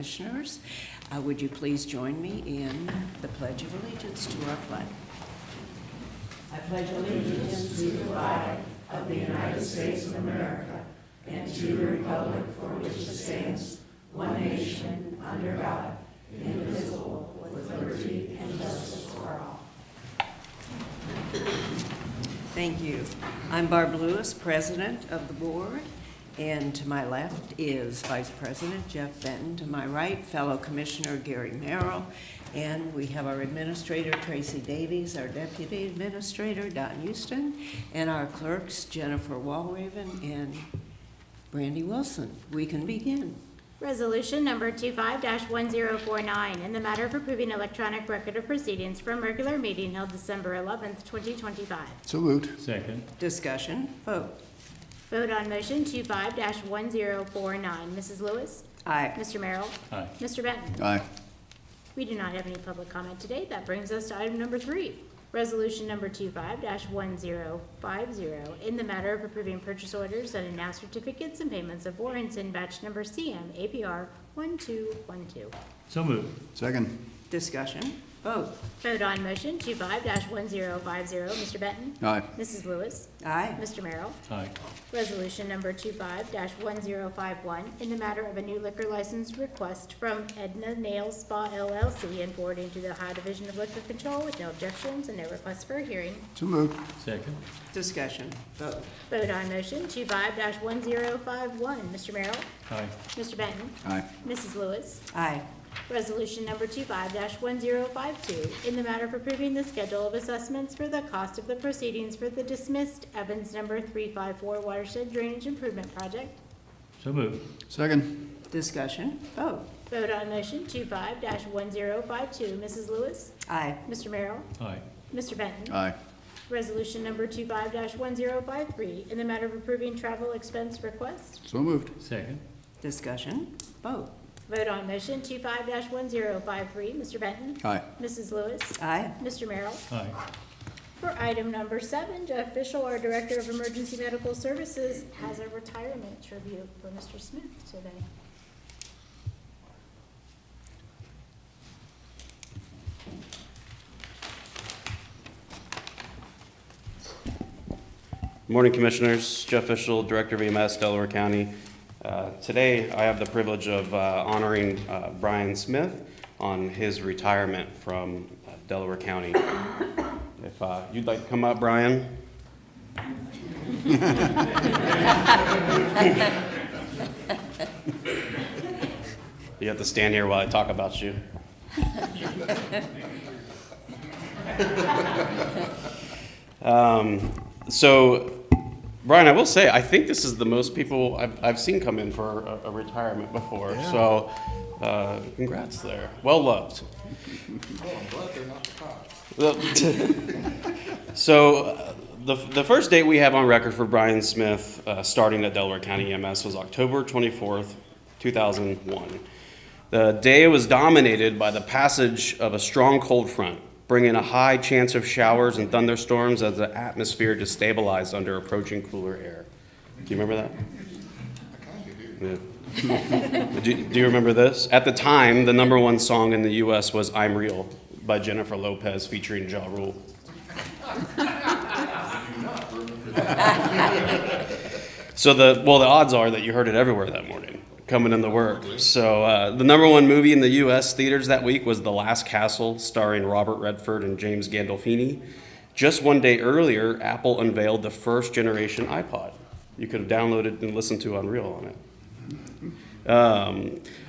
Commissioners, would you please join me in the Pledge of Allegiance to our flag? I pledge allegiance to the flag of the United States of America and to the republic for which it stands, one nation, under God, indivisible, with liberty and justice for all. Thank you. I'm Barb Lewis, President of the Board, and to my left is Vice President Jeff Benton. To my right, fellow Commissioner Gary Merrill, and we have our Administrator Tracy Davies, our Deputy Administrator Don Houston, and our clerks Jennifer Walraven and Brandy Wilson. We can begin. Resolution number 25-1049, in the matter of approving electronic record of proceedings from regular meeting held December 11th, 2025. So moved. Second. Discussion, vote. Vote on motion 25-1049. Mrs. Lewis? Aye. Mr. Merrill? Aye. Mr. Benton? Aye. We do not have any public comment today. That brings us to item number 3. Resolution number 25-1050, in the matter of approving purchase orders and now certificates and payments of warrants in batch number CM APR 1212. So moved. Second. Discussion, vote. Vote on motion 25-1050. Mr. Benton? Aye. Mrs. Lewis? Aye. Mr. Merrill? Aye. Resolution number 25-1051, in the matter of a new liquor license request from Edna Nail Spa LLC and forwarding to the Ohio Division of Liquor Control with no objections and no request for a hearing. So moved. Second. Discussion, vote. Vote on motion 25-1051. Mr. Merrill? Aye. Mr. Benton? Aye. Mrs. Lewis? Aye. Resolution number 25-1052, in the matter of approving the schedule of assessments for the cost of the proceedings for the dismissed Evans number 354 watershed drainage improvement project. So moved. Second. Discussion, vote. Vote on motion 25-1052. Mrs. Lewis? Aye. Mr. Merrill? Aye. Mr. Benton? Aye. Resolution number 25-1053, in the matter of approving travel expense request. So moved. Second. Discussion, vote. Vote on motion 25-1053. Mr. Benton? Aye. Mrs. Lewis? Aye. Mr. Merrill? Aye. For item number 7, Jeff Fishel, our Director of Emergency Medical Services, has a retirement tribute for Mr. Smith today. Morning, Commissioners. Jeff Fishel, Director of EMS, Delaware County. Today, I have the privilege of honoring Brian Smith on his retirement from Delaware County. If you'd like to come up, Brian. You have to stand here while I talk about you. So, Brian, I will say, I think this is the most people I've seen come in for a retirement before. Yeah. So, congrats there. Well loved. Oh, I'm glad they're not the cops. So, the first date we have on record for Brian Smith starting at Delaware County EMS was October 24th, 2001. The day was dominated by the passage of a strong cold front, bringing a high chance of showers and thunderstorms as the atmosphere destabilized under approaching cooler air. Do you remember that? I kind of do. Do you remember this? At the time, the #1 song in the U.S. was I'm Real by Jennifer Lopez featuring Ja Rule. So the odds are that you heard it everywhere that morning, coming into work. So the #1 movie in the U.S. theaters that week was The Last Castle, starring Robert Redford and James Gandolfini. Just one day earlier, Apple unveiled the first generation iPod. You could have downloaded and listened to Unreal on it.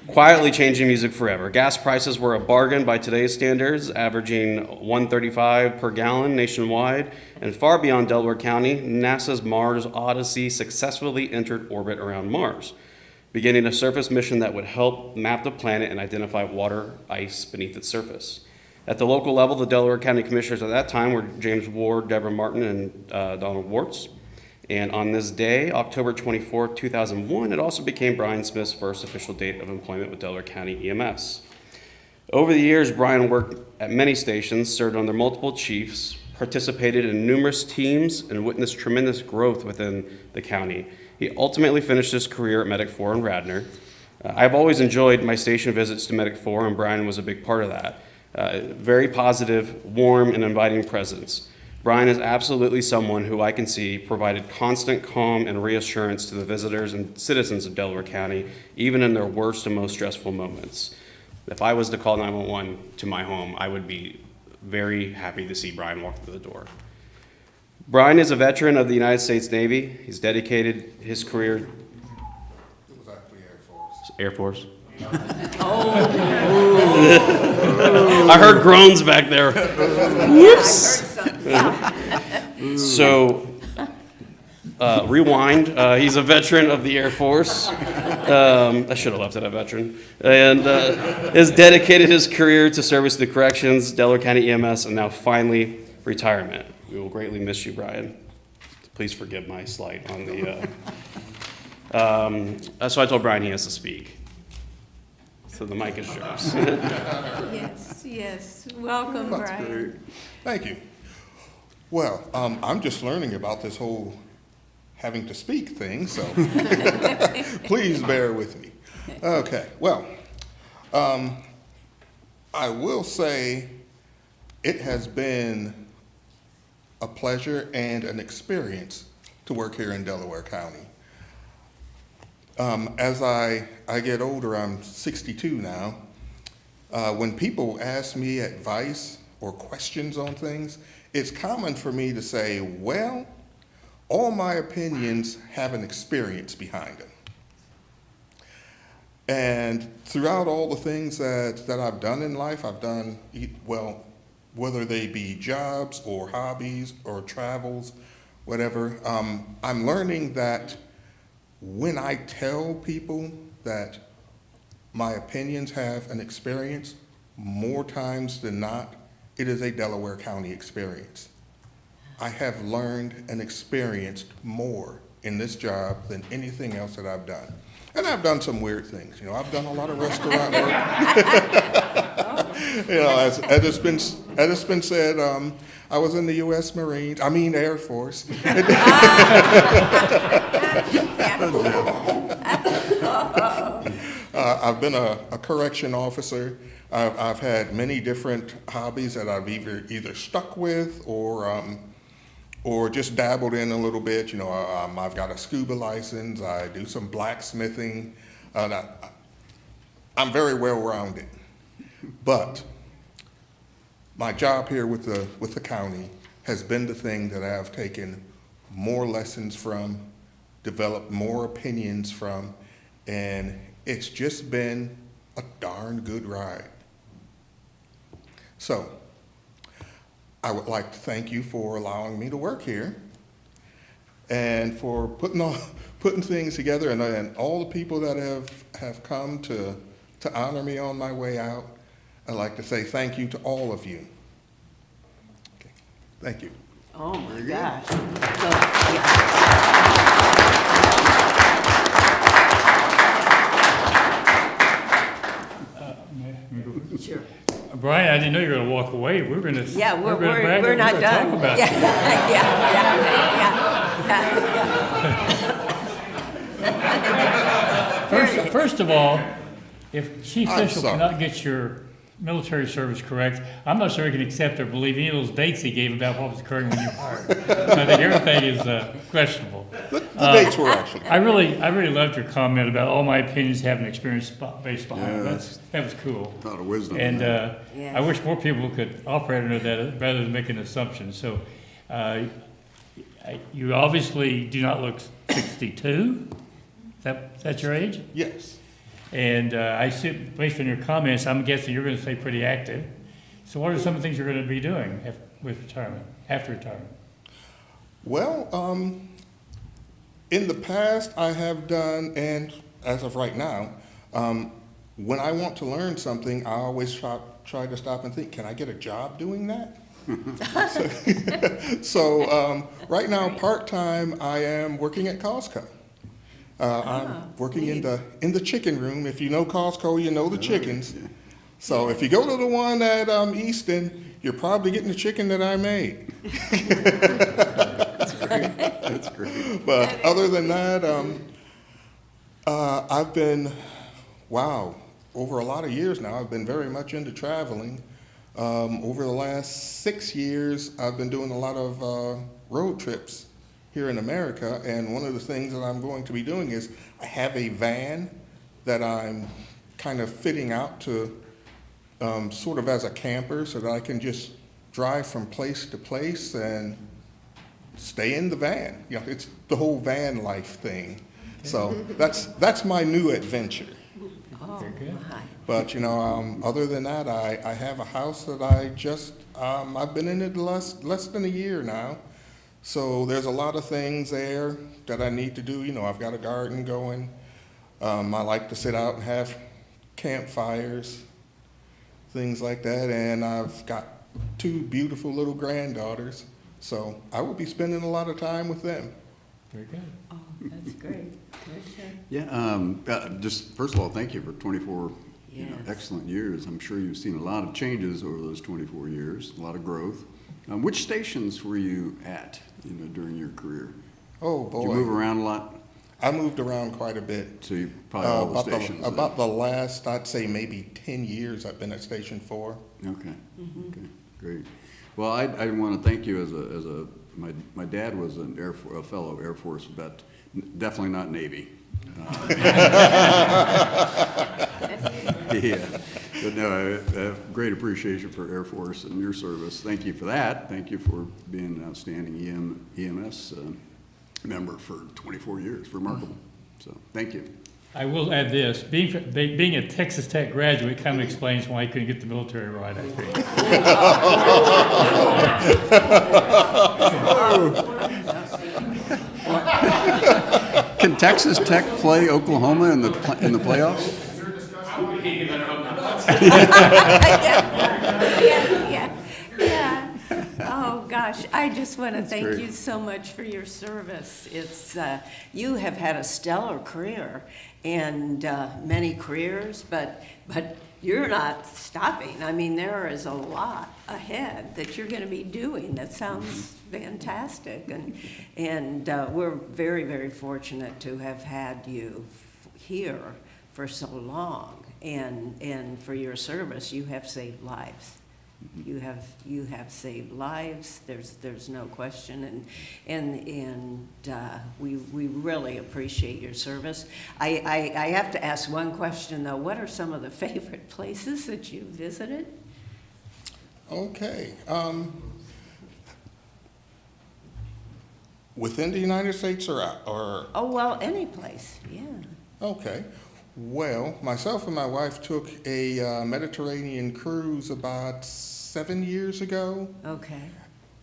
Quietly changing music forever. Gas prices were a bargain by today's standards, averaging $1.35 per gallon nationwide. And far beyond Delaware County, NASA's Mars Odyssey successfully entered orbit around Mars, beginning a surface mission that would help map the planet and identify water ice beneath its surface. At the local level, the Delaware County Commissioners at that time were James Ward, Deborah Martin, and Donald Wartz. And on this day, October 24, 2001, it also became Brian Smith's first official date of employment with Delaware County EMS. Over the years, Brian worked at many stations, served under multiple chiefs, participated in numerous teams, and witnessed tremendous growth within the county. He ultimately finished his career at Medic 4 in Radnor, I've always enjoyed my station visits to Medic 4, and Brian was a big part of that. Very positive, warm, and inviting presence. Brian is absolutely someone who I can see provided constant calm and reassurance to the visitors and citizens of Delaware County, even in their worst and most stressful moments. If I was to call 911 to my home, I would be very happy to see Brian walk through the door. Brian is a veteran of the United States Navy. He's dedicated his career. It was actually Air Force. I heard groans back there. Whoops. So, rewind. He's a veteran of the Air Force. I should have left it a veteran. And has dedicated his career to service to the corrections, Delaware County EMS, and now finally retirement. We will greatly miss you, Brian. Please forgive my slight on the. So I told Brian he has to speak. So the mic is yours. Yes. Welcome, That's Brian. great. Thank you. Well, I'm just learning about this whole having to speak thing, so please bear with me. Okay, well, I will say it has been a pleasure and an experience to work here in Delaware County. As I get older, I'm 62 now, when people ask me advice or questions on things, it's common for me to say, well, all my opinions have an experience behind them. And throughout all the things that I've done in life, I've done, well, whether they be jobs or hobbies or travels, whatever, I'm learning that when I tell people that my opinions have an experience, more times than not, it is a Delaware County experience. I have learned and experienced more in this job than anything else that I've done. And I've done some weird things. You know, I've done a lot of restaurant work. You know, as it's been said, I was in the U.S. Air Force. I've been a correction officer. I've had many different hobbies that I've either stuck with or just dabbled in a little bit. You know, I've got a scuba license. I do some blacksmithing. I'm very well-rounded. But my job here with the county has been the thing that I've taken more lessons from, developed more opinions from, and it's just been a darn good ride. So, I would like to thank you for allowing me to work here and for putting things together, and all the people that have come to honor me on my way out. I'd like to say thank you to all of you. Okay. Thank you. Oh, my gosh. So, yeah. Sure. Brian, I didn't know you were going to walk away. We're going to. Yeah, we're not done. Talk about Yeah, yeah. First of all, if Chief I'm Official sorry. cannot get your military service correct, I'm not sure he can accept or believe any of those dates he gave about what was occurring when you were hired. So I think everything is questionable. The dates were actually. I really loved your comment about all my opinions have an experience based behind them. That was cool. A lot of wisdom. And Yes. I wish more people could operate under that rather than making assumptions. So you obviously do not look 62. Is that your age? Yes. And I see, based on your comments, I'm guessing you're going to stay pretty active. So what are some of the things you're going to be doing after retirement? Well, in the past, I have done, and as of right now, when I want to learn something, I always try to stop and think, can I get a job doing that? So right now, part-time, I am working at Costco. I'm working in the chicken room. If you know Costco, you know the chickens. So if you go to the one at Easton, you're probably getting the chicken that I made. That's great. But other than that, I've been wow, over a lot of years now, I've been very much into traveling. Over the last 6 years, I've been doing a lot of road trips here in America, and one of the things that I'm going to be doing is I have a van that I'm kind of fitting out to sort of as a camper so that I can just drive from place to place and stay in the van. You know, it's the whole van life thing. So that's my new adventure. Oh, Very good. my. But, you know, other than that, I have a house that I just, I've been in it less than a year now. So there's a lot of things there that I need to do. You know, I've got a garden going. I like to sit out and have campfires, things like that. And I've got 2 beautiful little granddaughters. So I will be spending a lot of time with them. Very good. Oh, that's great. Commissioner? Yeah, just first of all, thank you for 24 Yes. excellent years. I'm sure you've seen a lot of changes over those 24 years, a lot of growth. Which stations were you at, during your career? Oh, Did you move boy. around a lot? I moved around quite a bit. So you probably all the About stations. then. about the last, I'd say maybe 10 years I've been at Station 4. Okay. Okay. Great. Well, I want to thank you my dad was a fellow Air Force vet, definitely not Navy. Yeah, but no, I have great appreciation for Air Force and your service. Thank you for that. Thank you for being an outstanding EMS member for 24 years. Remarkable. So, thank you. I will add this, being a Texas Tech graduate kind of explains why I couldn't get the military ride, I think. Can Texas Tech play Oklahoma in the playoffs? Yeah. Oh, gosh, I just want to thank great. you so much for your service. It's, you have had a stellar career and many careers, but you're not stopping. I mean, there is a lot ahead that you're going to be doing. That sounds fantastic. And we're very, very fortunate to have had you here for so long. And for your service, you have saved lives. You have saved lives. There's no question, and we really appreciate your service. I have to ask one question though. What are some of the favorite places that you visited? Okay. Within the United States or out, or? Oh well, any place. Yeah. Okay. Well, myself and my wife took a Mediterranean cruise about 7 years ago. Okay.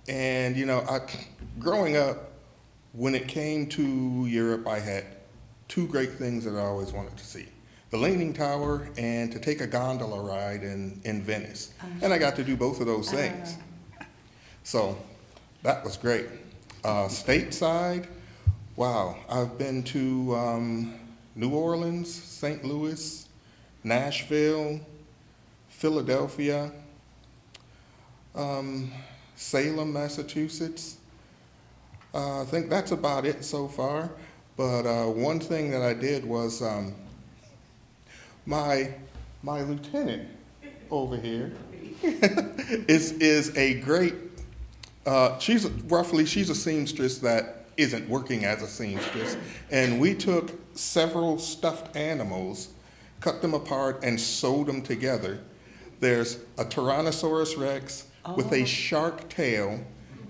And, growing up, when it came to Europe, I had 2 great things that I always wanted to see. The Leaning Tower and to take a gondola ride in Venice. And I got to do both of those things. So that was great. Stateside, wow, I've been to New Orleans, St. Louis, Nashville, Philadelphia, Salem, Massachusetts. I think that's about it so far. But one thing that I did was my lieutenant over here is a great. She's a seamstress that isn't working as a seamstress, and we took several stuffed animals, cut them apart, and sewed them together. There's a Tyrannosaurus Rex with a shark tail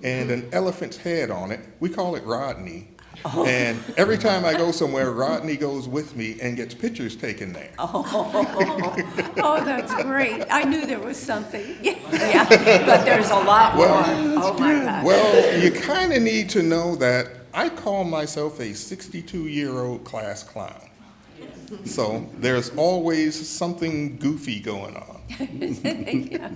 and an elephant's head on it. We call it Rodney. And every time I go somewhere, Rodney goes with me and gets pictures taken there. Oh, that's great. I knew there was something. Yeah, but there's a lot more. Oh my gosh. Well, you kind of need to know that I call myself a 62-year-old class clown. So there's always something goofy going on. Yeah.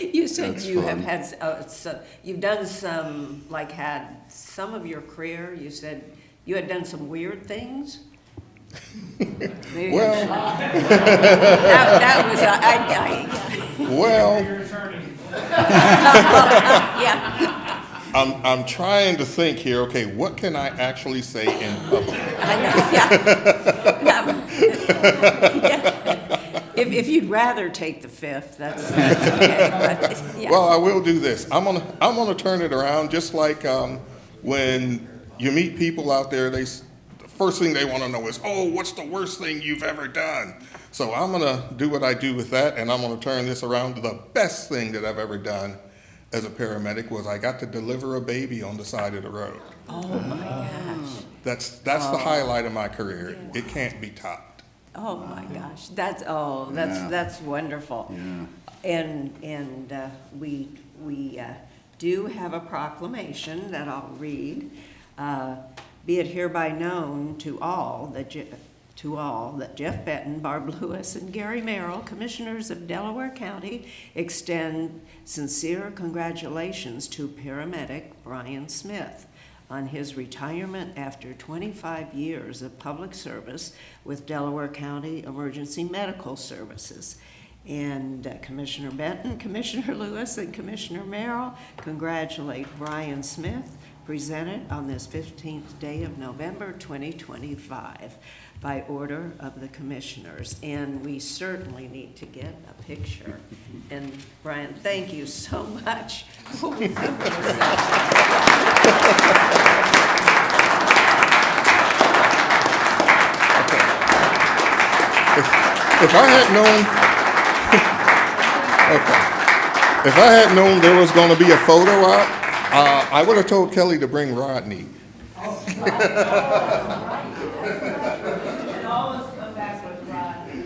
You said That's you fun. have had, you've done some, had some of your career, you said you had done some weird things? Maybe Well, that was, well, yeah. I'm trying to think here, okay, what can I actually say in public? I know, yeah. Yeah. If you'd rather take the fifth, that's okay, but, yeah. Well, I will do this. I'm gonna turn it around, just like when you meet people out there, the first thing they want to know is, oh, what's the worst thing you've ever done? So I'm gonna do what I do with that, and I'm gonna turn this around to the best thing that I've ever done as a paramedic was I got to deliver a baby on the side of the road. Oh, my gosh. That's the highlight of my career. It can't be topped. Oh, my gosh. That's Yeah. that's wonderful. Yeah. And we do have a proclamation that I'll read. Be it hereby known to all that Jeff Benton, Barb Lewis, and Gary Merrill, Commissioners of Delaware County, extend sincere congratulations to paramedic Brian Smith on his retirement after 25 years of public service with Delaware County Emergency Medical Services. And Commissioner Benton, Commissioner Lewis, and Commissioner Merrill congratulate Brian Smith, presented on this 15th day of November 2025 by order of the commissioners. And we certainly need to get a picture. And Brian, thank you so much. If I had known, okay, if I had known there was going to be a photo op, I would have told Kelly to bring Rodney. And always come back with Rodney.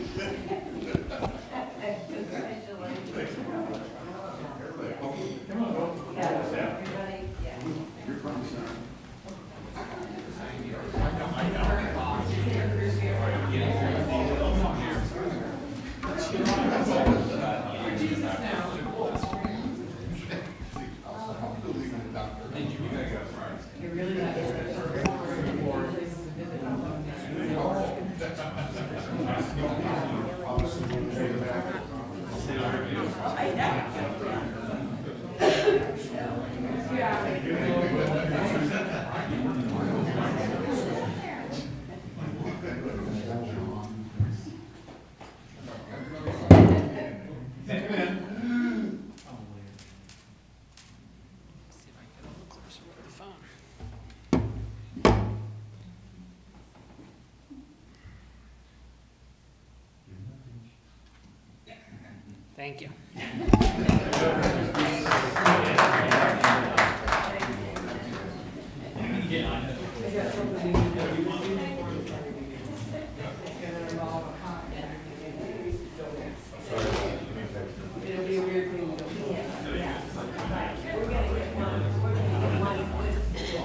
Thank you.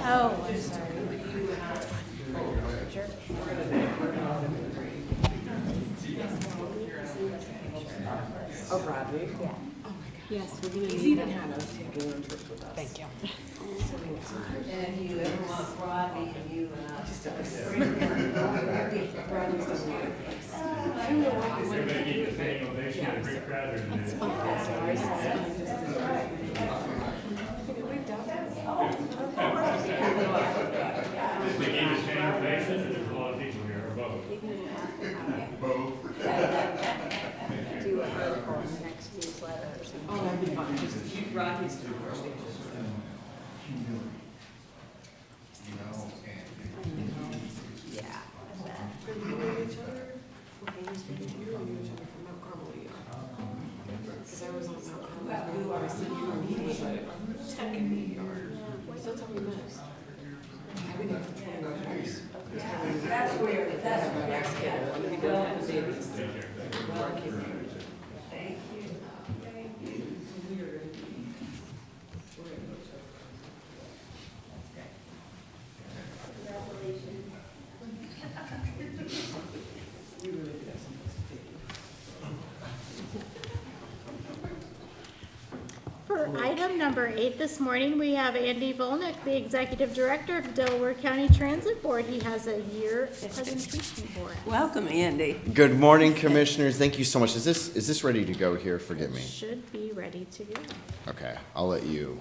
Oh, I'm sorry. Oh, Roderick? Yeah. Yes, we're gonna need even have us take a road trip with us. Thank you. And if you ever want Rodney and you and I. Just us. Rodney's done well. I don't know why we went to do it. Great crowd there. That's fine. That's what I said. We've done that. They gave us standing ovations, and there's a lot of people here, or both. Do a article next newsletter or something. Oh, that'd be fine. Just keep Rodney's to the first station. Yeah. We knew each other before we started here. We knew each other from Mount Carmel. Because I was on Mount Carmel. I said you and he was a tech in the yard. So that's how we met. I've been there for 21 years. That's weird, that's weird. Yeah. We don't have a baby. Before I came here. Thank you. Thank you. For item number 8 this morning, we have Andy Volnick, the Executive Director of Delaware County Transit Board. He has a year presentation for us. Welcome, Andy. Good morning, Commissioners. Thank you so much. Is this ready to go here? Forgive me. Should be ready to go. Okay, I'll let you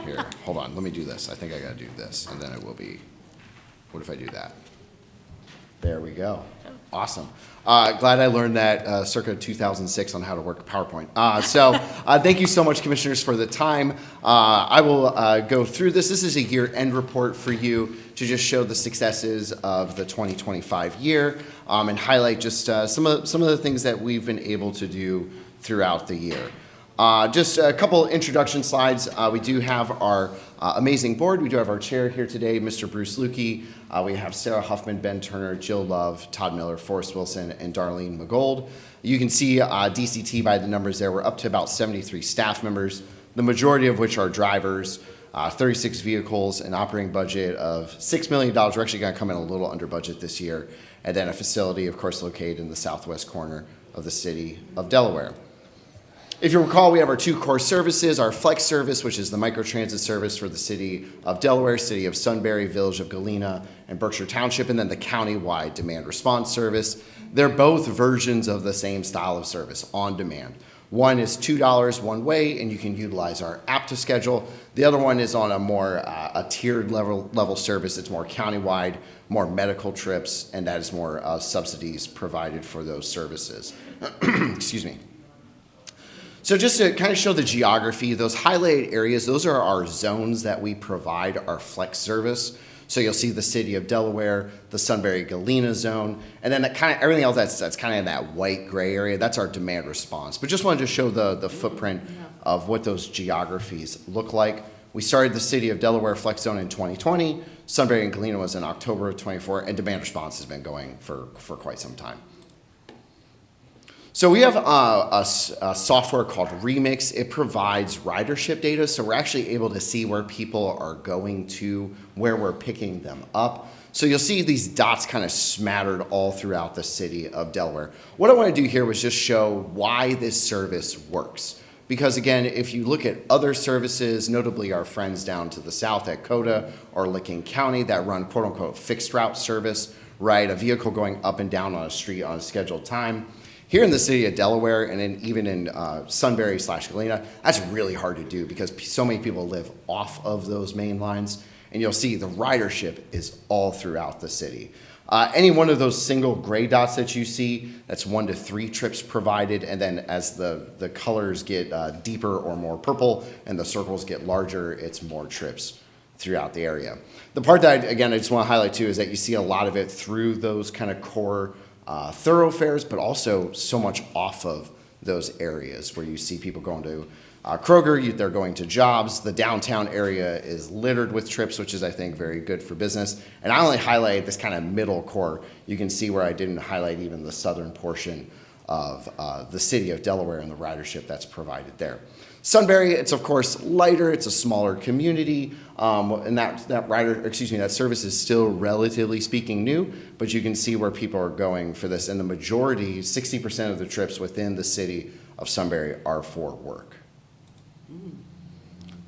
Here, hold on, let me do this. I think I gotta do this, and then it will be, what if I do that? There we go. Awesome. Glad I learned that circa 2006 on how to work PowerPoint. Thank you so much, commissioners, for the time. I will go through this. This is a year-end report for you to just show the successes of the 2025 year and highlight just some of the things that we've been able to do throughout the year. Just a couple introduction slides. We do have our amazing board. We do have our chair here today, Mr. Bruce Lukey. We have Sarah Huffman, Ben Turner, Jill Love, Todd Miller, Forrest Wilson, and Darlene McGold. You can see DCT by the numbers there. We're up to about 73 staff members, the majority of which are drivers, 36 vehicles, an operating budget of $6 million. We're actually going to come in a little under budget this year. And then a facility, of course, located in the southwest corner of the city of Delaware. If you recall, we have our two core services, our Flex service, which is the microtransit service for the city of Delaware, city of Sunbury, village of Galena, and Berkshire Township, and then the county-wide demand response service. They're both versions of the same style of service, on demand. One is $2 one way, and you can utilize our app to schedule. The other one is on a more a tiered level service. It's more countywide, more medical trips, and that is more subsidies provided for those services. Excuse me. So just to kind of show the geography, those highlighted areas, those are our zones that we provide our Flex service. So you'll see the city of Delaware, the Sunbury-Galena zone, and then that kind of everything else that's kind of in that white gray area, that's our demand response. But just wanted to show the footprint of what those geographies look like. We started the city of Delaware Flex Zone in 2020. Sunbury and Galena was in October of 24, and demand response has been going for quite some time. So we have a software called Remix. It provides ridership data, so we're actually able to see where people are going to, where we're picking them up. So you'll see these dots kind of smattered all throughout the city of Delaware. What I want to do here was just show why this service works. Because again, if you look at other services, notably our friends down to the south at CODA or Licking County that run quote unquote fixed route service, right? A vehicle going up and down on a street on a scheduled time. Here in the city of Delaware and even in Sunbury/Galena, that's really hard to do because so many people live off of those main lines. And you'll see the ridership is all throughout the city. Any one of those single gray dots that you see, that's 1 to 3 trips provided. And then as the colors get deeper or more purple and the circles get larger, it's more trips throughout the area. The part that, I just want to highlight too is that you see a lot of it through those kind of core thoroughfares, but also so much off of those areas where you see people going to Kroger, they're going to jobs. The downtown area is littered with trips, which is, I think, very good for business. And I only highlighted this kind of middle core. You can see where I didn't highlight even the southern portion of the city of Delaware and the ridership that's provided there. Sunbury, it's of course lighter, it's a smaller community, and that service is still relatively speaking new, but you can see where people are going for this, and the majority, 60% of the trips within the city of Sunbury are for work.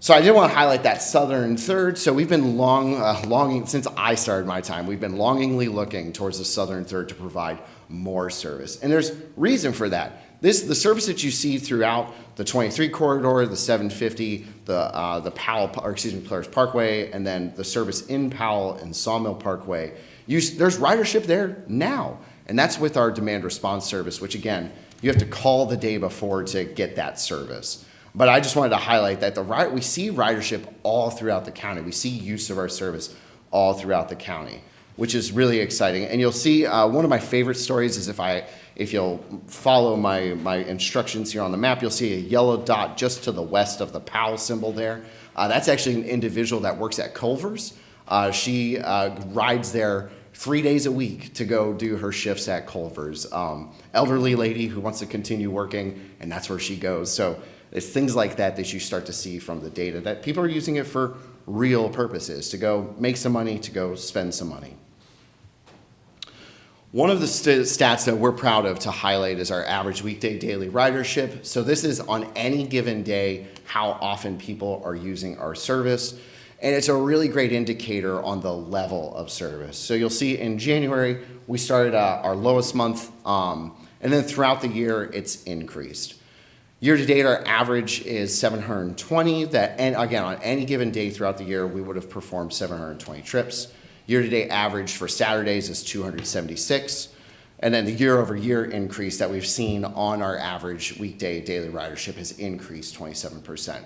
So I did want to highlight that southern third. So we've been longing, since I started my time, we've been longingly looking towards the southern third to provide more service, and there's reason for that. The service that you see throughout the 23 corridor, the 750, the Players Parkway, and then the service in Powell and Sawmill Parkway, there's ridership there now. And that's with our demand response service, which again, you have to call the day before to get that service. But I just wanted to highlight that we see ridership all throughout the county. We see use of our service all throughout the county, which is really exciting. And you'll see one of my favorite stories is if you'll follow my instructions here on the map, you'll see a yellow dot just to the west of the Powell symbol there. That's actually an individual that works at Culver's. She rides there 3 days a week to go do her shifts at Culver's. Elderly lady who wants to continue working, and that's where she goes. So it's things like that that you start to see from the data, that people are using it for real purposes, to go make some money, to go spend some money. One of the stats that we're proud of to highlight is our average weekday daily ridership. So this is on any given day how often people are using our service. And it's a really great indicator on the level of service. So you'll see in January, we started our lowest month, and then throughout the year, it's increased. Year-to-date, our average is 720. And again, on any given day throughout the year, we would have performed 720 trips. Year-to-date average for Saturdays is 276. And then the year-over-year increase that we've seen on our average weekday daily ridership has increased 27%.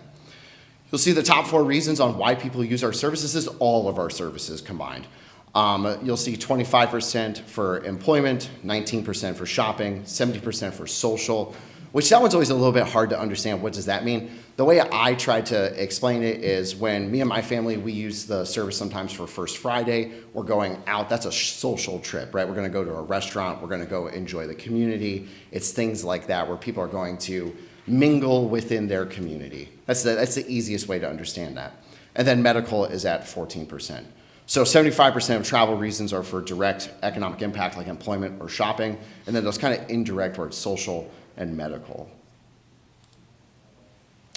You'll see the top 4 reasons on why people use our services is all of our services combined. You'll see 25% for employment, 19% for shopping, 70% for social, which that one's always a little bit hard to understand. What does that mean? The way I try to explain it is when me and my family, we use the service sometimes for First Friday, we're going out, that's a social trip, right? We're gonna go to a restaurant, we're gonna go enjoy the community. It's things like that where people are going to mingle within their community. That's the easiest way to understand that. And then medical is at 14%. So 75% of travel reasons are for direct economic impact like employment or shopping, and then those kind of indirect where it's social and medical.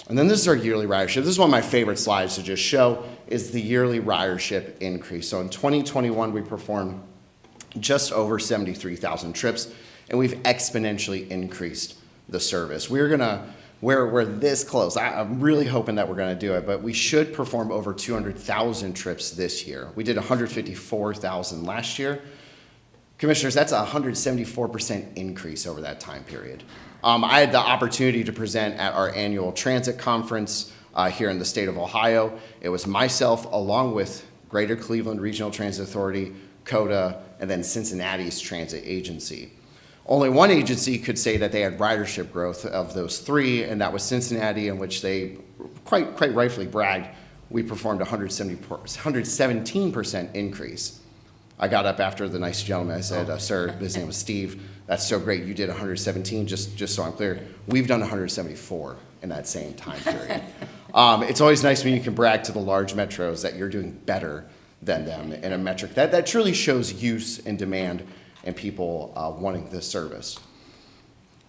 And then this is our yearly ridership. This is one of my favorite slides to just show is the yearly ridership increase. So in 2021, we performed just over 73,000 trips, and we've exponentially increased the service. We're this close. I'm really hoping that we're gonna do it, but we should perform over 200,000 trips this year. We did 154,000 last year. Commissioners, that's a 174% increase over that time period. I had the opportunity to present at our annual transit conference here in the state of Ohio. It was myself along with Greater Cleveland Regional Transit Authority, CODA, and then Cincinnati's transit agency. Only one agency could say that they had ridership growth of those 3, and that was Cincinnati, in which they quite rightfully bragged we performed 117% increase. I got up after the nice gentleman. I said, sir, his name was Steve. That's so great. You did 117. Just so I'm clear, we've done 174 in that same time period. It's always nice when you can brag to the large metros that you're doing better than them in a metric that truly shows use and demand and people wanting this service.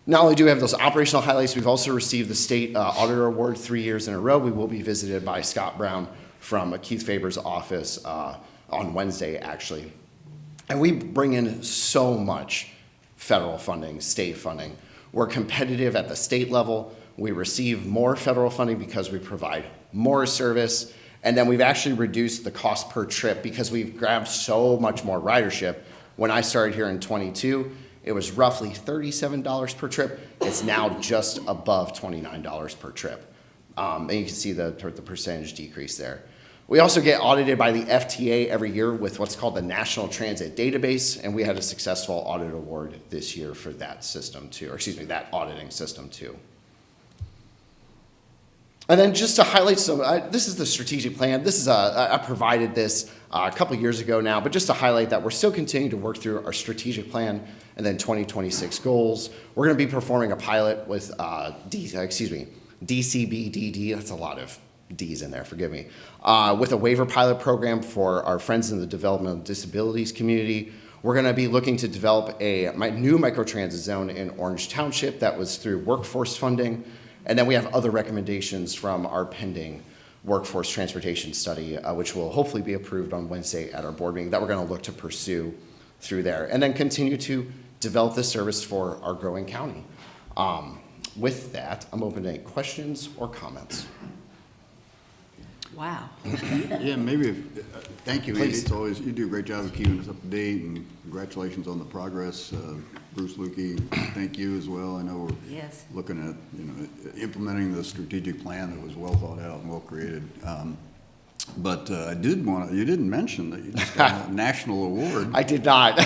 Not only do we have those operational highlights, we've also received the State Auditor Award 3 years in a row. We will be visited by Scott Brown from Keith Faber's office on Wednesday, actually. And we bring in so much federal funding, state funding. We're competitive at the state level. We receive more federal funding because we provide more service. And then we've actually reduced the cost per trip because we've grabbed so much more ridership. When I started here in 22, it was roughly $37 per trip. It's now just above $29 per trip. And you can see the percentage decrease there. We also get audited by the FTA every year with what's called the National Transit Database, and we had a successful audit award this year for that system too, or excuse me, that auditing system too. And then just to highlight some, this is the strategic plan. This is I provided this a couple years ago now, but just to highlight that we're still continuing to work through our strategic plan and then 2026 goals. We're going to be performing a pilot with DCBDD. That's a lot of D's in there, forgive me. With a waiver pilot program for our friends in the developmental disabilities community. We're going to be looking to develop a new microtransit zone in Orange Township that was through workforce funding. And then we have other recommendations from our pending workforce transportation study, which will hopefully be approved on Wednesday at our board meeting that we're going to look to pursue through there. And then continue to develop this service for our growing county. With that, I'm open to any questions or comments. Wow. Yeah, maybe, thank you, Andy. Please. It's always, you do a great job of keeping us up to date, and congratulations on the progress. Bruce Lukey, thank you as well. I know we're Yes. looking at, implementing the strategic plan that was well thought out and well created. But I did want to, you didn't mention that you just got a national award. I did not.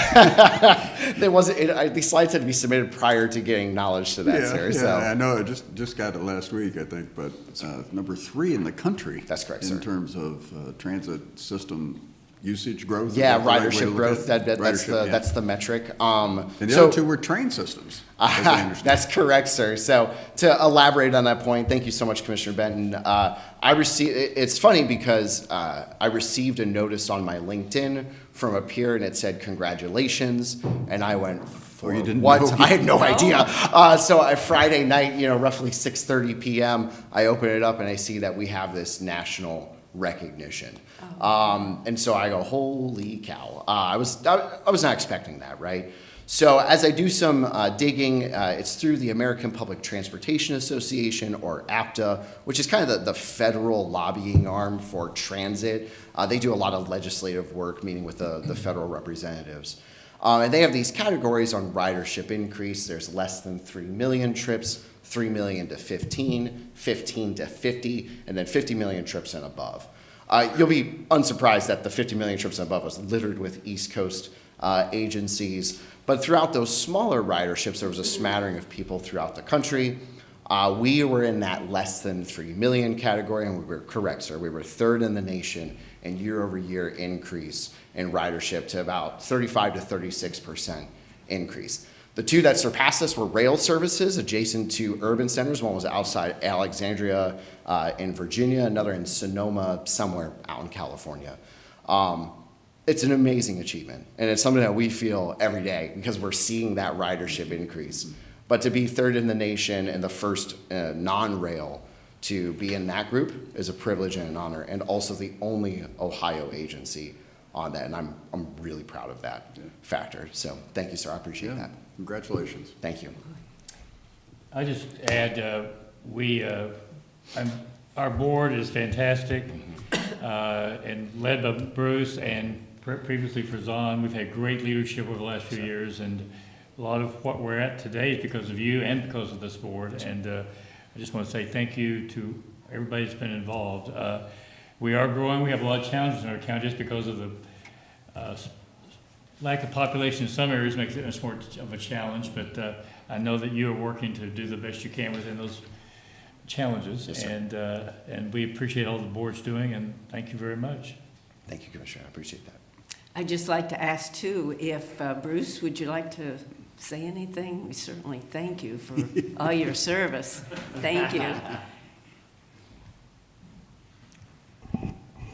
These slides had to be submitted prior to getting knowledge to that, sir. Yeah, So I know, I just got it last week, I think, but number 3 in the country. That's correct, in sir. In terms of transit system usage growth. yeah, Is that the right way to ridership look growth. at it? That's the metric. And the so- other 2 were train systems, as I understand. That's correct, sir. So to elaborate on that point, thank you so much, Commissioner Benton. It's funny because I received a notice on my LinkedIn from a peer, and it said congratulations, and I went, Oh, you didn't what? know? I had no idea. So Friday night, roughly 6:30 p.m., I open it up and I see that we have this national recognition. And so I go, holy cow. I was not expecting that, right? So as I do some digging, it's through the American Public Transportation Association, or APTA, which is kind of the federal lobbying arm for transit. They do a lot of legislative work, meeting with the federal representatives. And they have these categories on ridership increase. There's less than 3 million trips, 3 million to 15, 15 to 50, and then 50 million trips and above. You'll be unsurprised that the 50 million trips and above was littered with East Coast agencies. But throughout those smaller riderships, there was a smattering of people throughout the country. We were in that less than 3 million category, and we were correct, sir. We were third in the nation in year-over-year increase in ridership to about 35 to 36% increase. The two that surpassed us were rail services adjacent to urban centers. One was outside Alexandria in Virginia, another in Sonoma, somewhere out in California. It's an amazing achievement, and it's something that we feel every day because we're seeing that ridership increase. But to be third in the nation and the first non-rail to be in that group is a privilege and an honor, and also the only Ohio agency on that, and I'm really proud of that factor. So thank you, sir. I appreciate that. Congratulations. Thank you. I just add, our board is fantastic, and led by Bruce and previously for Zahn. We've had great leadership over the last few years, and a lot of what we're at today is because of you and because of this board. And I just want to say thank you to everybody that's been involved. We are growing. We have a lot of challenges in our county just because of the lack of population in some areas makes it much more of a challenge, but I know that you are working to do the best you can within those challenges. Yes, sir. And we appreciate all the board's doing, and thank you very much. Thank you, Commissioner. I appreciate that. I'd just like to ask too, if Bruce, would you like to say anything? We certainly thank you for all your service. Thank you.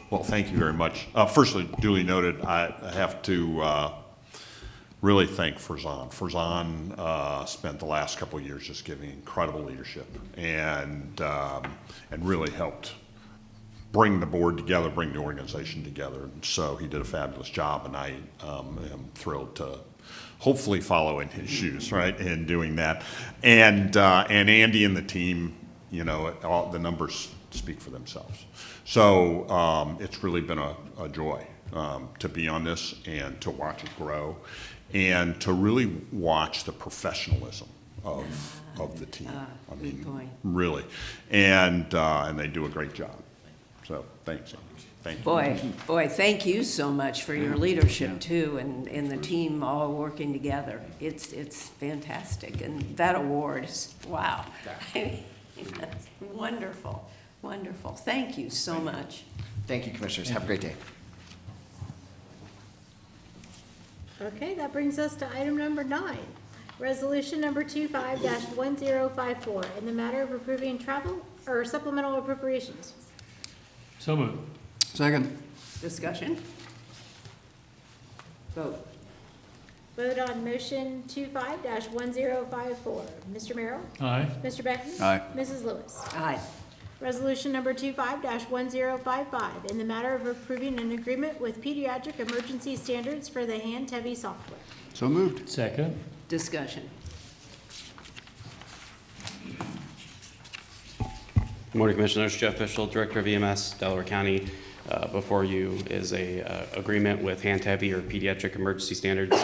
Well, thank you very much. Firstly, duly noted, I have to really thank Farzan. Farzan spent the last couple of years just giving incredible leadership and really helped bring the board together, bring the organization together. And so he did a fabulous job, and I am thrilled to hopefully follow in his shoes, right, in doing that. And Andy and the team, you know, all the numbers speak for themselves. So it's really been a joy to be on this and to watch it grow and to really watch the professionalism of the team. I good mean, point. really. And they do a great job. So thanks, Andy. Thank you. Boy, thank you so much for your leadership too, and the team all working together. It's fantastic, and that award is, wow. I mean, that's wonderful, wonderful. Thank you so much. Thank you, Commissioners. Have a great day. Okay, that brings us to item number 9. Resolution number 25-1054, in the matter of approving travel or supplemental appropriations. So moved. Second. Discussion? Vote. Vote on motion 25-1054. Mr. Merrill? Aye. Mr. Benton? Aye. Mrs. Lewis? Aye. Resolution number 25-1055, in the matter of approving an agreement with Pediatric Emergency Standards for the hand-heavy software. So moved. Second. Discussion. Good morning, Commissioners. Jeff Fischel, Director of EMS, Delaware County. Before you is a agreement with hand-heavy or pediatric emergency standards.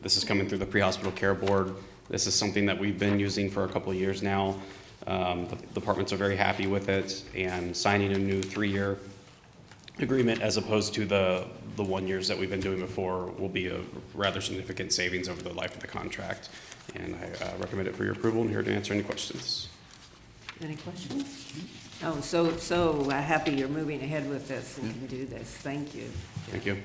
This is coming through the Pre-Hospital Care Board. This is something that we've been using for a couple of years now. The departments are very happy with it, and signing a new 3-year agreement as opposed to the 1 years that we've been doing before will be a rather significant savings over the life of the contract. And I recommend it for your approval, and here to answer any questions. Any questions? Oh, so happy you're moving ahead with this and can do this. Thank you. Thank you.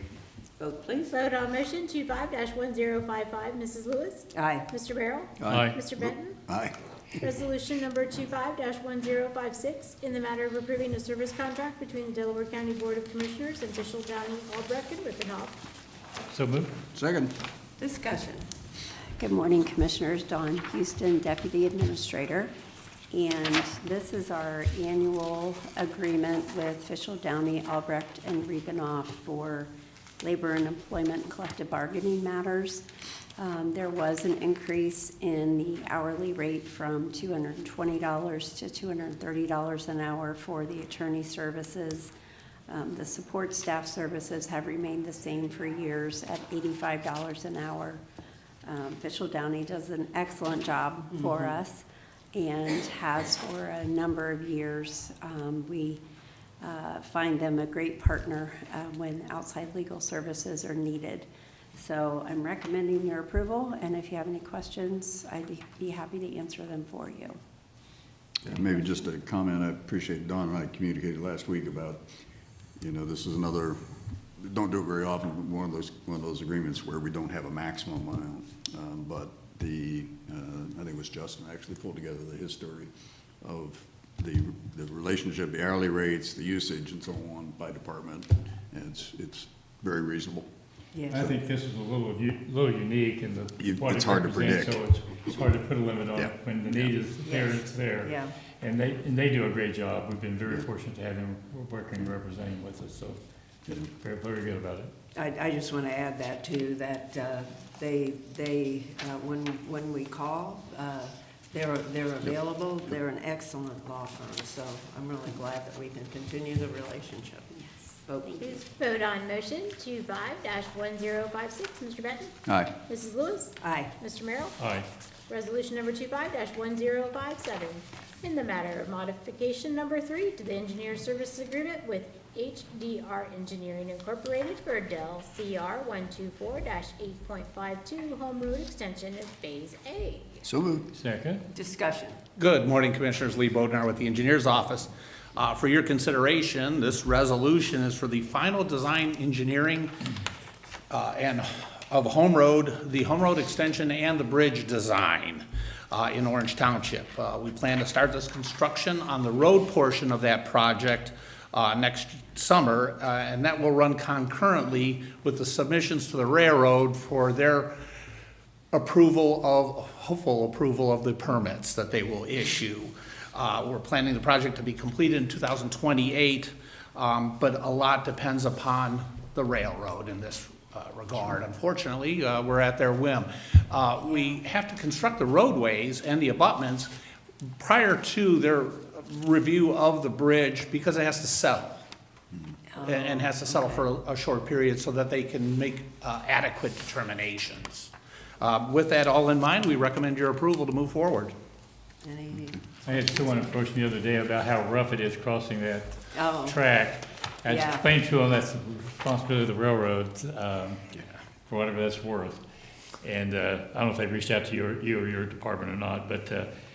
Vote, please. Vote on motion 25-1055. Mrs. Lewis? Aye. Mr. Merrill? Aye. Mr. Benton? Aye. Resolution number 25-1056, in the matter of approving a service contract between the Delaware County Board of Commissioners and Fishel County, Albrecht, and Rippenhoff. So moved. Second. Discussion. Good morning, Commissioners. Dawn Houston, Deputy Administrator. And this is our annual agreement with Fishel Downey, Albrecht, and Riegenoff for labor and employment and collective bargaining matters. There was an increase in the hourly rate from $220 to $230 an hour for the attorney services. The support staff services have remained the same for years at $85 an hour. Official Downey does an excellent job for us and has for a number of years. We find them a great partner when outside legal services are needed. So I'm recommending your approval, and if you have any questions, I'd be happy to answer them for you. And maybe just a comment, I appreciate Don and I communicated last week about, this is another, don't do it very often, one of those agreements where we don't have a maximum amount. But I think it was Justin actually pulled together the history of the relationship, the hourly rates, the usage and so on by department, and it's very reasonable. Yes. I think this is a little unique in what It's it hard to represents, predict. so it's hard to put a limit on Yeah. it. When the need is there, Yes. it's there. Yeah. And they do a great job. We've been very fortunate to have him working and representing with us, so very, very good about it. I just want to add that too, that when we call, they're available. They're an excellent law firm, so I'm really glad that we can continue the relationship. Vote, please. Vote on motion 25-1056. Mr. Benton? Aye. Mrs. Lewis? Aye. Mr. Merrill? Aye. Resolution number 25-1057, in the matter of modification number 3 to the engineer services agreement with HDR Engineering Incorporated for Dell CR 124-8.52 Home Road Extension at Phase A. So moved. Second. Discussion. Good morning, Commissioners. Lee Bodnar with the Engineers Office. For your consideration, this resolution is for the final design engineering and of the Home Road extension and the bridge design in Orange Township. We plan to start this construction on the road portion of that project next summer, and that will run concurrently with the submissions to the railroad for their hopeful approval of the permits that they will issue. We're planning the project to be completed in 2028, but a lot depends upon the railroad in this regard. Unfortunately, we're at their whim. We have to construct the roadways and the abutments prior to their review of the bridge because it has to settle. And has to settle for a short period so that they can make adequate determinations. With that all in mind, we recommend your approval to move forward. Any, I had someone approach me the other day about how rough it is crossing that oh, track. I Yeah. explained to them that's the responsibility of the railroad, for whatever that's worth. And I don't know if they've reached out to you or your department or not, but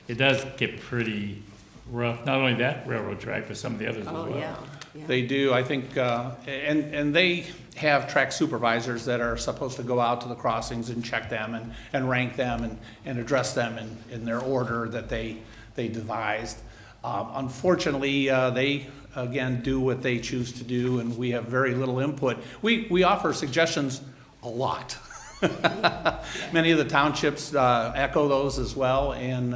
it does get pretty rough. Not only that railroad track, but some of the others as well. oh, yeah. Yeah. They do, I think, and they have track supervisors that are supposed to go out to the crossings and check them and rank them and address them in their order that they devised. Unfortunately, they, again, do what they choose to do, and we have very little input. We offer suggestions a lot. Many of the townships echo those as well, and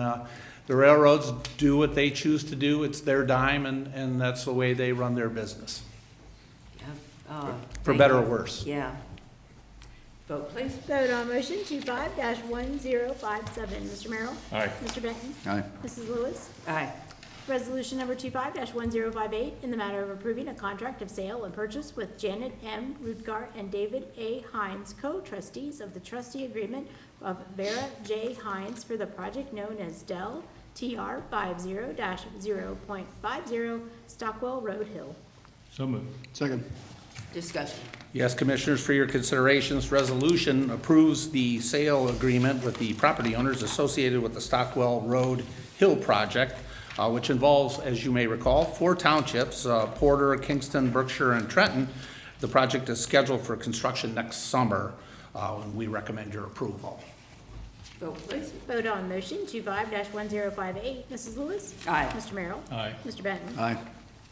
the railroads do what they choose to do. It's their dime, and that's the way they run their business, Yeah. for better or worse. Yeah. Vote, please. Vote on motion 25-1057. Mr. Merrill? Aye. Mr. Benton? Aye. Mrs. Lewis? Aye. Resolution number 25-1058, in the matter of approving a contract of sale and purchase with Janet M. Rutgart and David A. Hines, co-trustees of the trustee agreement of Vera J. Hines for the project known as Dell TR 50-0.50 Stockwell Road Hill. So moved. Second. Discussion. Yes, Commissioners, for your consideration, this resolution approves the sale agreement with the property owners associated with the Stockwell Road Hill project, which involves, as you may recall, 4 townships, Porter, Kingston, Berkshire, and Trenton. The project is scheduled for construction next summer, and we recommend your approval. Vote, please. Vote on motion 25-1058. Mrs. Lewis? Aye. Mr. Merrill? Aye. Mr. Benton? Aye.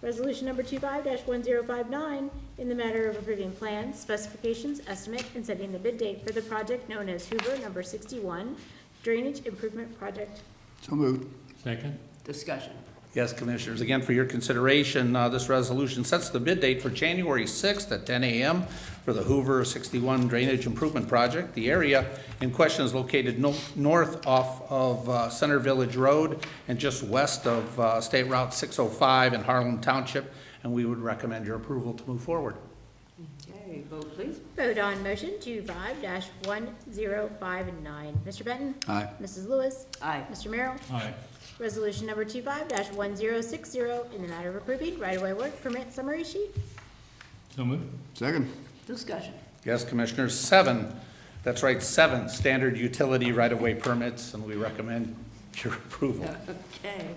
Resolution number 25-1059, in the matter of approving plans, specifications, estimate, and setting the bid date for the project known as Hoover number 61 Drainage Improvement Project. So moved. Second. Discussion. Yes, Commissioners, again, for your consideration, this resolution sets the bid date for January 6th at 10 a.m. for the Hoover 61 Drainage Improvement Project. The area in question is located north off of Center Village Road and just west of State Route 605 in Harlem Township, and we would recommend your approval to move forward. Okay, vote please. Vote on motion 25-1059. Mr. Benton? Aye. Mrs. Lewis? Aye. Mr. Merrill? Aye. Resolution number 25-1060, in the matter of approving right-of-way work permit summary sheet. So moved. Second. Discussion. Yes, Commissioners, 7, that's right, 7 standard utility right-of-way permits, and we recommend your approval. Okay,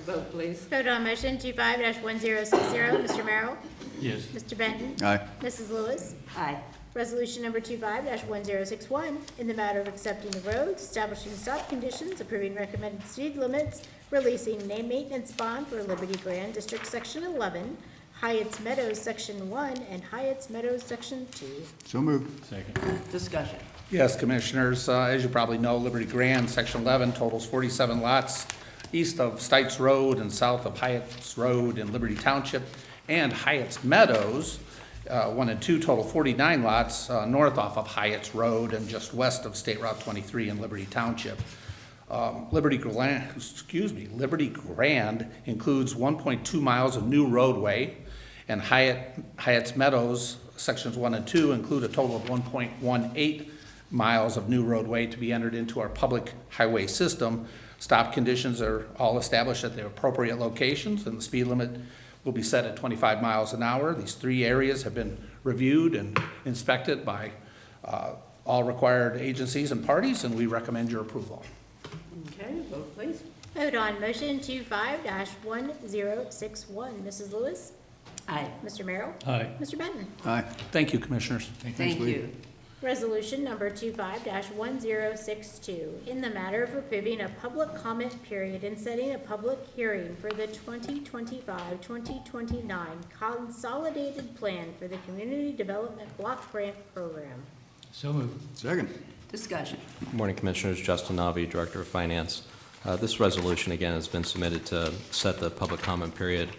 vote please. Vote on motion 25-1060. Mr. Merrill? Yes. Mr. Benton? Aye. Mrs. Lewis? Aye. Resolution number 25-1061, in the matter of accepting the roads, establishing stop conditions, approving recommended speed limits, releasing name maintenance bond for Liberty Grand District Section 11, Hyatt's Meadows Section 1, and Hyatt's Meadows Section 2. So moved. Second. Discussion. Yes, Commissioners, as you probably know, Liberty Grand, Section 11, totals 47 lots east of Stites Road and south of Hyatt's Road in Liberty Township, and Hyatt's Meadows, 1 and 2, total 49 lots north off of Hyatt's Road and just west of State Route 23 in Liberty Township. Liberty Grand includes 1.2 miles of new roadway, and Hyatt's Meadows, Sections 1 and 2, include a total of 1.18 miles of new roadway to be entered into our public highway system. Stop conditions are all established at the appropriate locations, and the speed limit will be set at 25 miles an hour. These 3 areas have been reviewed and inspected by all required agencies and parties, and we recommend your approval. Okay, vote please. Vote on motion 25-1061. Mrs. Lewis? Aye. Mr. Merrill? Aye. Mr. Benton? Aye. Thank you, Commissioners. Thank you. Resolution number 25-1062, in the matter of approving a public comment period and setting a public hearing for the 2025-2029 Consolidated Plan for the Community Development Block Grant Program. So moved. Second. Discussion. Good morning, Commissioners. Justin Navi, Director of Finance. This resolution, again, has been submitted to set the public comment period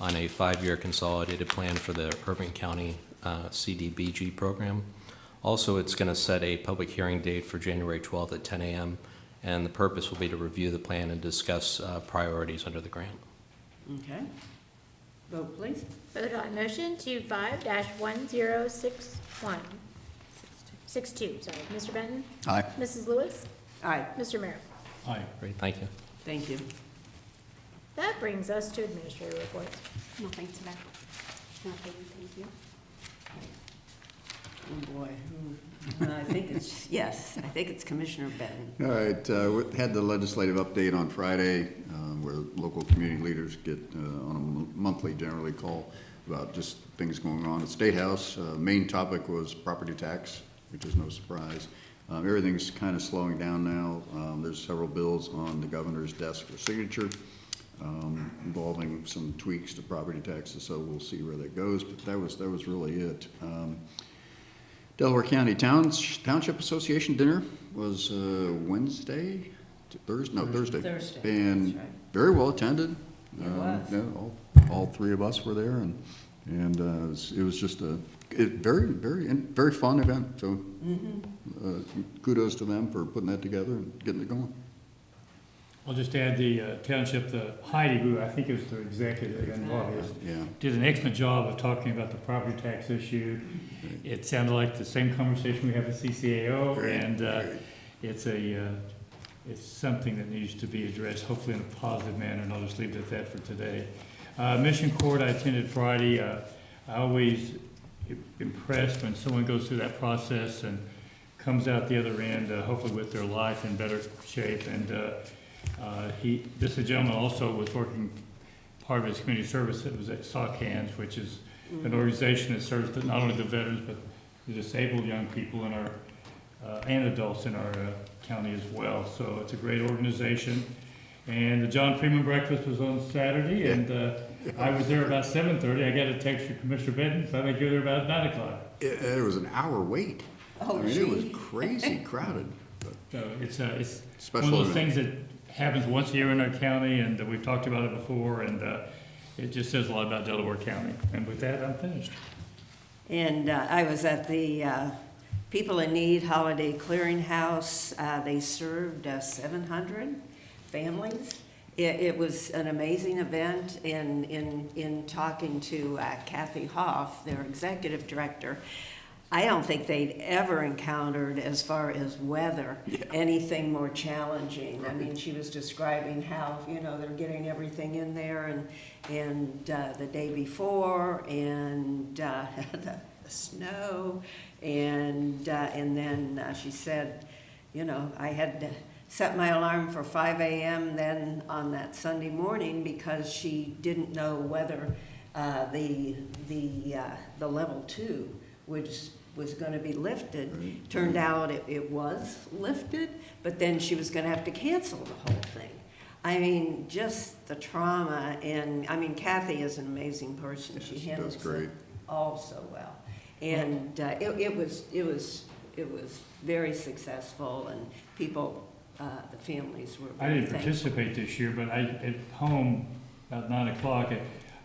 on a 5-year consolidated plan for the Irving County CDBG program. Also, it's going to set a public hearing date for January 12th at 10 a.m., and the purpose will be to review the plan and discuss priorities under the grant. Okay. Vote please. Vote on motion 25-1061. 62, sorry. Mr. Benton? Aye. Mrs. Lewis? Aye. Mr. Merrill? Aye. Great, thank you. Thank you. That brings us to administrator reports. Nothing today. Nothing, thank you. Oh, boy. I think it's, yes, I think it's Commissioner Benton. All right, we had the legislative update on Friday, where local community leaders get on a monthly generally call about just things going on at State House. Main topic was property tax, which is no surprise. Everything's kind of slowing down now. There's several bills on the governor's desk for signature involving some tweaks to property taxes, so we'll see where that goes, but that was really it. Delaware County Township Association dinner was Thursday. Thursday, And that's right. very well attended. It was. Yeah, all 3 of us were there, and it was just a very fun event. So kudos to them for putting that together and getting it going. I'll just add the township, the Heidi, who I think is the executive involved, Yeah. did an excellent job of talking about the property tax issue. It sounded like the same conversation we have at CCAO, Great, and great. it's something that needs to be addressed, hopefully in a positive manner, and I'll just leave it at that for today. Mission Court, I attended Friday. I always impressed when someone goes through that process and comes out the other end, hopefully with their life in better shape. And this gentleman also was working part of his community service that was at SOCANS, which is an organization that serves not only the veterans, but the disabled young people in our, and adults in our county as well. So it's a great organization. And the John Freeman breakfast was on Saturday, and I was there about 7:30. I got a text from Commissioner Benton, so I think you're there about 9 o'clock. It was an hour wait. Oh, I mean, it was crazy crowded. But So it's one Special of those event. things that happens once a year in our county, and we've talked about it before, and it just says a lot about Delaware County. And with that, I'm finished. And I was at the People in Need Holiday Clearinghouse. They served 700 families. It was an amazing event. In talking to Kathy Hoff, their executive director, I don't think they'd ever encountered, as far as weather, anything more challenging. I mean, she was describing how, they're getting everything in there, and the day before, and the snow, and then she said, I had to set my alarm for 5 a.m. then on that Sunday morning, because she didn't know whether the level 2 was going to be lifted. Right. Turned out it was lifted, but then she was going to have to cancel the whole thing. I mean, just the trauma, and I mean, Kathy is an amazing person. She handles it all so well, and it was very successful, and people, the families were. I didn't participate this year, but at home about 9 o'clock.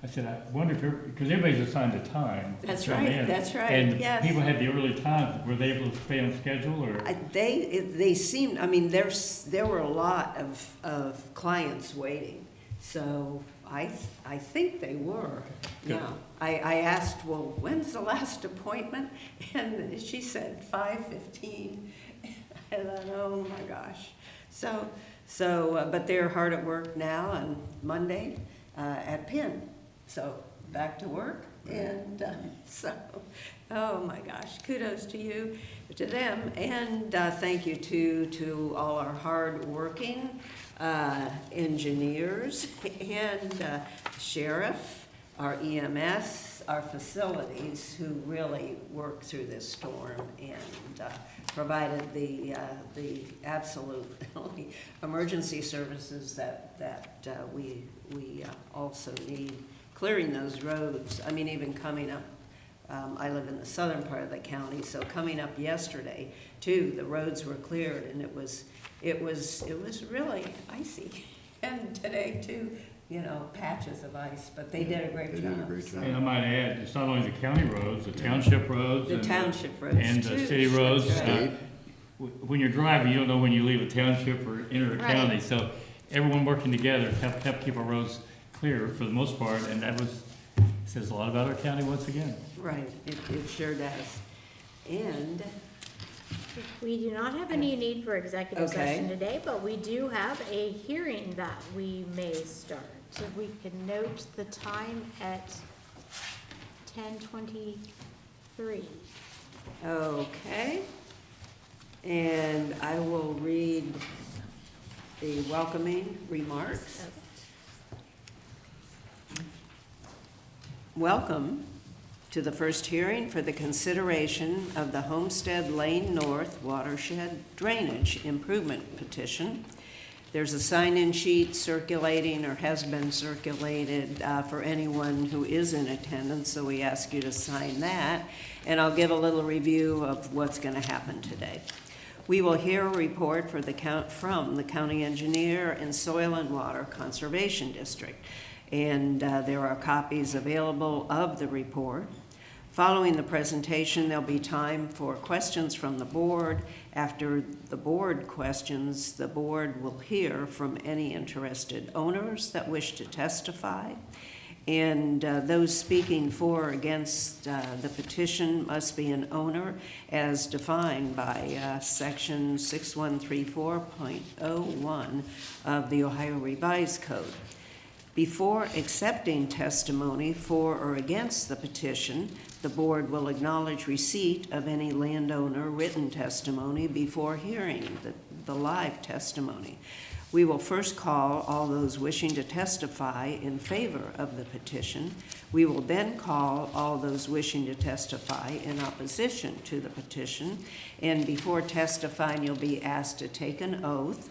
I said, I wonder if, because everybody's assigned a time. That's to come right, in. that's right, And yes. people had the early times. Were they able to stay on schedule, or? They seemed, I mean, there were a lot of clients waiting, so I think they were. Good. Yeah, I asked, well, when's the last appointment? And she said 5:15. I thought, oh my gosh. So, but they're hard at work now on Monday at Penn. So back to work, and so, oh my gosh, kudos to you, to them, and thank you to all our hard-working engineers and sheriff, our EMS, our facilities, who really worked through this storm and provided the absolute emergency services that we also need. Clearing those roads, I mean, even coming up, I live in the southern part of the county, so coming up yesterday too, the roads were cleared, and it was really icy. And today too, patches of ice, but they did a great job. And I might add, it's not only the county roads, the township roads. The township roads and too. the city roads. That's right. When you're driving, you don't know when you leave a township or enter a Right. county, so everyone working together help keep our roads clear for the most part, and says a lot about our county once again. Right, it sure does. And, We do not have any need for executive Okay. session today, but we do have a hearing that we may start. So we can note the time at 10:23. okay. And I will read the welcoming remarks. Welcome to the first hearing for the consideration of the Homestead Lane North Watershed Drainage Improvement Petition. There's a sign-in sheet circulating, or has been circulated, for anyone who is in attendance, so we ask you to sign that. And I'll give a little review of what's going to happen today. We will hear a report from the county engineer and Soil and Water Conservation District. And there are copies available of the report. Following the presentation, there'll be time for questions from the board. After the board questions, the board will hear from any interested owners that wish to testify. And those speaking for or against the petition must be an owner as defined by section 6134.01 of the Ohio Revised Code. Before accepting testimony for or against the petition, the board will acknowledge receipt of any landowner written testimony before hearing the live testimony. We will first call all those wishing to testify in favor of the petition. We will then call all those wishing to testify in opposition to the petition. And before testifying, you'll be asked to take an oath.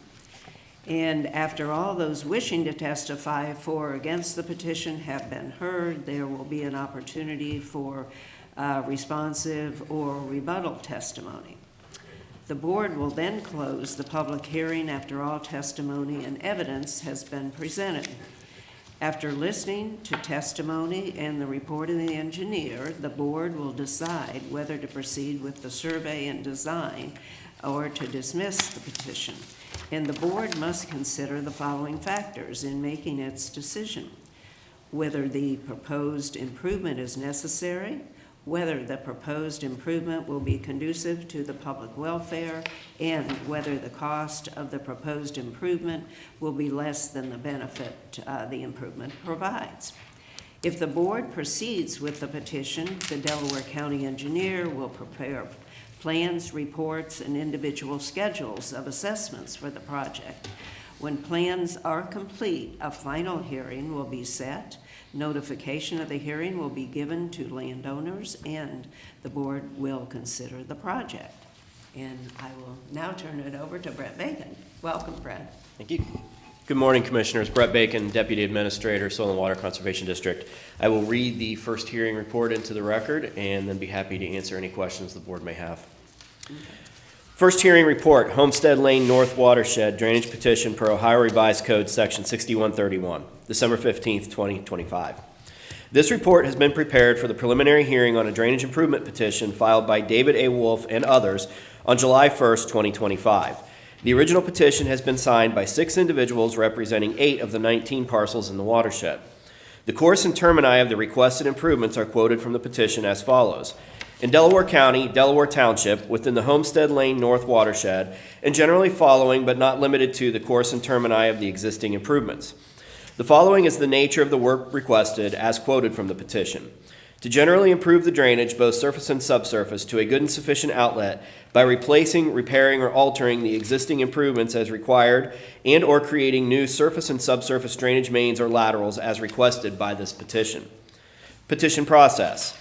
And after all those wishing to testify for or against the petition have been heard, there will be an opportunity for responsive or rebuttal testimony. The board will then close the public hearing after all testimony and evidence has been presented. After listening to testimony and the report of the engineer, the board will decide whether to proceed with the survey and design or to dismiss the petition. And the board must consider the following factors in making its decision: whether the proposed improvement is necessary, whether the proposed improvement will be conducive to the public welfare, and whether the cost of the proposed improvement will be less than the benefit the improvement provides. If the board proceeds with the petition, the Delaware County engineer will prepare plans, reports, and individual schedules of assessments for the project. When plans are complete, a final hearing will be set. Notification of the hearing will be given to landowners, and the board will consider the project. And I will now turn it over to Brett Bacon. Welcome, Brett. Thank you. Good morning, Commissioners. Brett Bacon, Deputy Administrator, Soil and Water Conservation District. I will read the first hearing report into the record and then be happy to answer any questions the board may have. Okay. First hearing report, Homestead Lane North Watershed Drainage Petition per Ohio Revised Code Section 6131, December 15th, 2025. This report has been prepared for the preliminary hearing on a drainage improvement petition filed by David A. Wolf and others on July 1st, 2025. The original petition has been signed by 6 individuals representing 8 of the 19 parcels in the watershed. The course and termini of the requested improvements are quoted from the petition as follows. In Delaware County, Delaware Township, within the Homestead Lane North Watershed, and generally following but not limited to the course and termini of the existing improvements. The following is the nature of the work requested as quoted from the petition. To generally improve the drainage, both surface and subsurface, to a good and sufficient outlet by replacing, repairing, or altering the existing improvements as required and or creating new surface and subsurface drainage mains or laterals as requested by this petition. Petition process.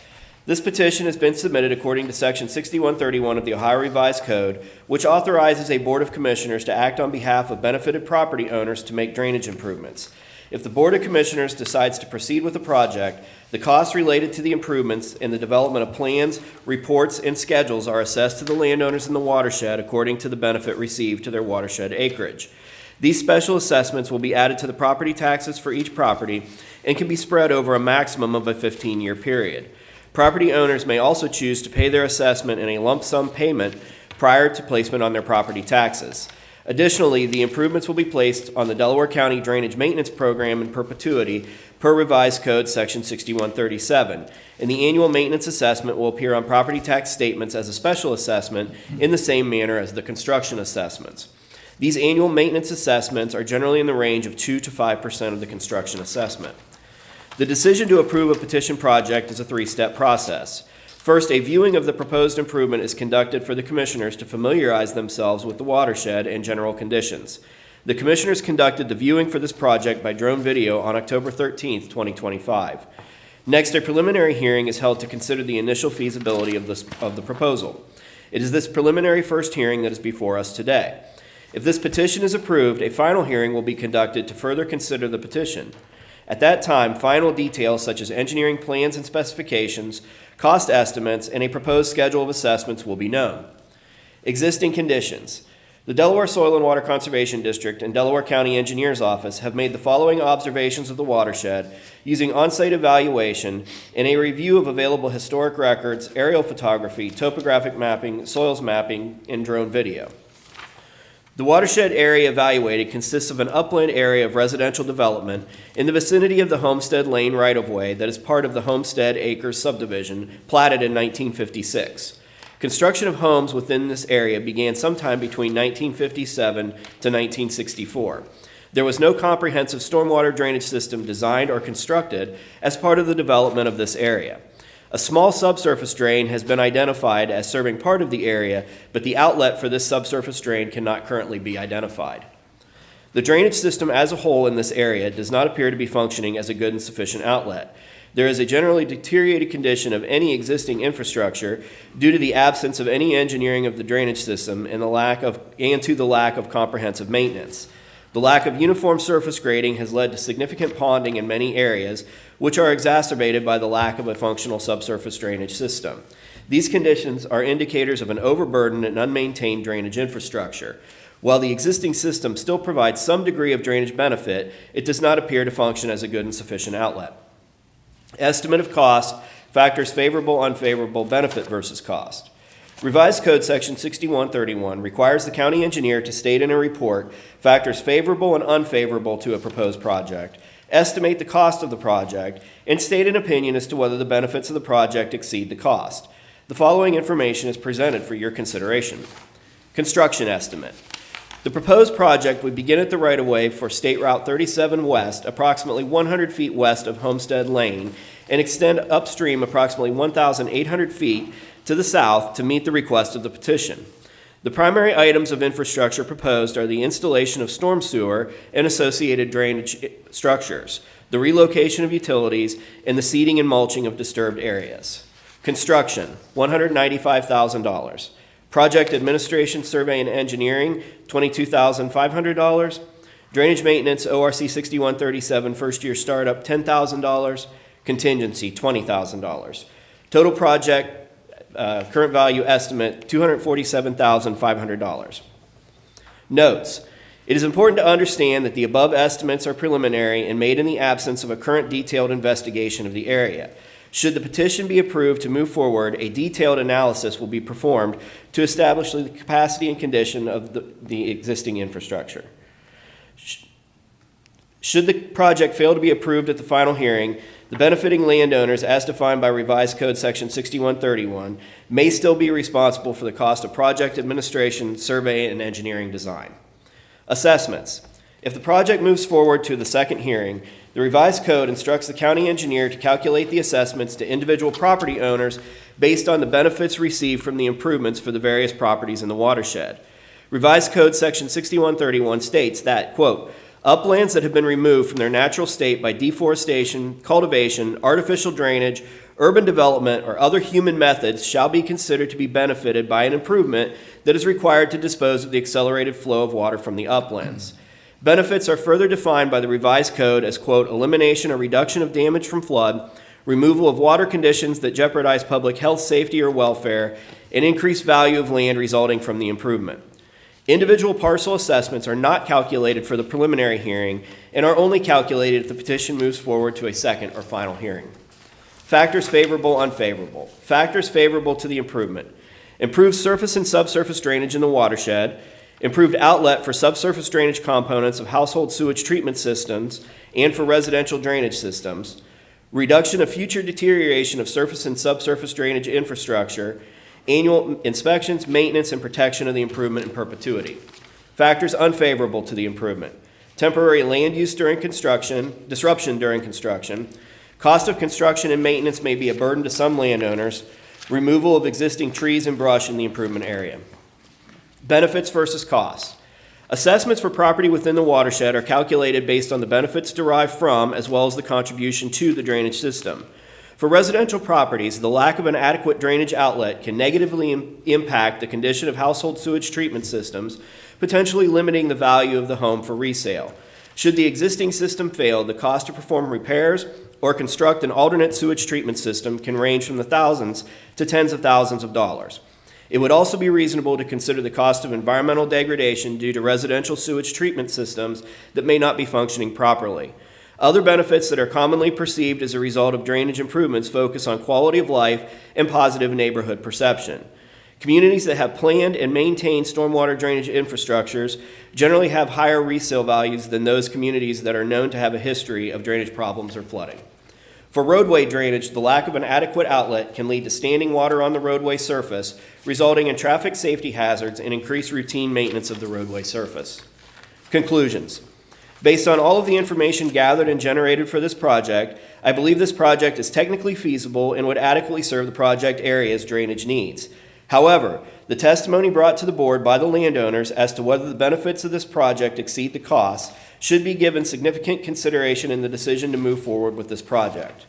This petition has been submitted according to Section 6131 of the Ohio Revised Code, which authorizes a Board of Commissioners to act on behalf of benefited property owners to make drainage improvements. If the Board of Commissioners decides to proceed with the project, the costs related to the improvements and the development of plans, reports, and schedules are assessed to the landowners in the watershed according to the benefit received to their watershed acreage. These special assessments will be added to the property taxes for each property and can be spread over a maximum of a 15-year period. Property owners may also choose to pay their assessment in a lump sum payment prior to placement on their property taxes. Additionally, the improvements will be placed on the Delaware County Drainage Maintenance Program in perpetuity per Revised Code Section 6137, and the annual maintenance assessment will appear on property tax statements as a special assessment in the same manner as the construction assessments. These annual maintenance assessments are generally in the range of 2 to 5% of the construction assessment. The decision to approve a petition project is a 3-step process. First, a viewing of the proposed improvement is conducted for the commissioners to familiarize themselves with the watershed and general conditions. The commissioners conducted the viewing for this project by drone video on October 13th, 2025. Next, a preliminary hearing is held to consider the initial feasibility of the proposal. It is this preliminary first hearing that is before us today. If this petition is approved, a final hearing will be conducted to further consider the petition. At that time, final details such as engineering plans and specifications, cost estimates, and a proposed schedule of assessments will be known. Existing conditions. The Delaware Soil and Water Conservation District and Delaware County Engineers Office have made the following observations of the watershed using on-site evaluation and a review of available historic records, aerial photography, topographic mapping, soils mapping, and drone video. The watershed area evaluated consists of an upland area of residential development in the vicinity of the Homestead Lane right-of-way that is part of the Homestead Acres subdivision platted in 1956. Construction of homes within this area began sometime between 1957 to 1964. There was no comprehensive stormwater drainage system designed or constructed as part of the development of this area. A small subsurface drain has been identified as serving part of the area, but the outlet for this subsurface drain cannot currently be identified. The drainage system as a whole in this area does not appear to be functioning as a good and sufficient outlet. There is a generally deteriorated condition of any existing infrastructure due to the absence of any engineering of the drainage system and to the lack of comprehensive maintenance. The lack of uniform surface grading has led to significant ponding in many areas, which are exacerbated by the lack of a functional subsurface drainage system. These conditions are indicators of an overburdened and unmaintained drainage infrastructure. While the existing system still provides some degree of drainage benefit, it does not appear to function as a good and sufficient outlet. Estimate of cost factors favorable, unfavorable, benefit versus cost. Revised Code Section 6131 requires the county engineer to state in a report factors favorable and unfavorable to a proposed project, estimate the cost of the project, and state an opinion as to whether the benefits of the project exceed the cost. The following information is presented for your consideration. Construction estimate. The proposed project would begin at the right-of-way for State Route 37 West, approximately 100 feet west of Homestead Lane, and extend upstream approximately 1,800 feet to the south to meet the request of the petition. The primary items of infrastructure proposed are the installation of storm sewer and associated drainage structures, the relocation of utilities, and the seeding and mulching of disturbed areas. Construction, $195,000. Project administration, survey, and engineering, $22,500. Drainage maintenance, ORC 6137, first year startup, $10,000. Contingency, $20,000. Total project current value estimate, $247,500. Notes. It is important to understand that the above estimates are preliminary and made in the absence of a current detailed investigation of the area. Should the petition be approved to move forward, a detailed analysis will be performed to establish the capacity and condition of the existing infrastructure. Should the project fail to be approved at the final hearing, the benefiting landowners, as defined by Revised Code Section 6131, may still be responsible for the cost of project administration, survey, and engineering design. Assessments. If the project moves forward to the second hearing, the Revised Code instructs the county engineer to calculate the assessments to individual property owners based on the benefits received from the improvements for the various properties in the watershed. Revised Code Section 6131 states that, quote, uplands that have been removed from their natural state by deforestation, cultivation, artificial drainage, urban development, or other human methods shall be considered to be benefited by an improvement that is required to dispose of the accelerated flow of water from the uplands. Benefits are further defined by the Revised Code as, quote, elimination or reduction of damage from flood, removal of water conditions that jeopardize public health, safety, or welfare, and increased value of land resulting from the improvement. Individual parcel assessments are not calculated for the preliminary hearing and are only calculated if the petition moves forward to a second or final hearing. Factors favorable, unfavorable. Factors favorable to the improvement. Improved surface and subsurface drainage in the watershed, improved outlet for subsurface drainage components of household sewage treatment systems and for residential drainage systems, reduction of future deterioration of surface and subsurface drainage infrastructure, annual inspections, maintenance, and protection of the improvement in perpetuity. Factors unfavorable to the improvement. Temporary land use during construction, disruption during construction, cost of construction and maintenance may be a burden to some landowners, removal of existing trees and brush in the improvement area. Benefits versus costs. Assessments for property within the watershed are calculated based on the benefits derived from as well as the contribution to the drainage system. For residential properties, the lack of an adequate drainage outlet can negatively impact the condition of household sewage treatment systems, potentially limiting the value of the home for resale. Should the existing system fail, the cost to perform repairs or construct an alternate sewage treatment system can range from the thousands to tens of thousands of dollars. It would also be reasonable to consider the cost of environmental degradation due to residential sewage treatment systems that may not be functioning properly. Other benefits that are commonly perceived as a result of drainage improvements focus on quality of life and positive neighborhood perception. Communities that have planned and maintained stormwater drainage infrastructures generally have higher resale values than those communities that are known to have a history of drainage problems or flooding. For roadway drainage, the lack of an adequate outlet can lead to standing water on the roadway surface, resulting in traffic safety hazards and increased routine maintenance of the roadway surface. Conclusions. Based on all of the information gathered and generated for this project, I believe this project is technically feasible and would adequately serve the project area's drainage needs. However, the testimony brought to the board by the landowners as to whether the benefits of this project exceed the costs should be given significant consideration in the decision to move forward with this project.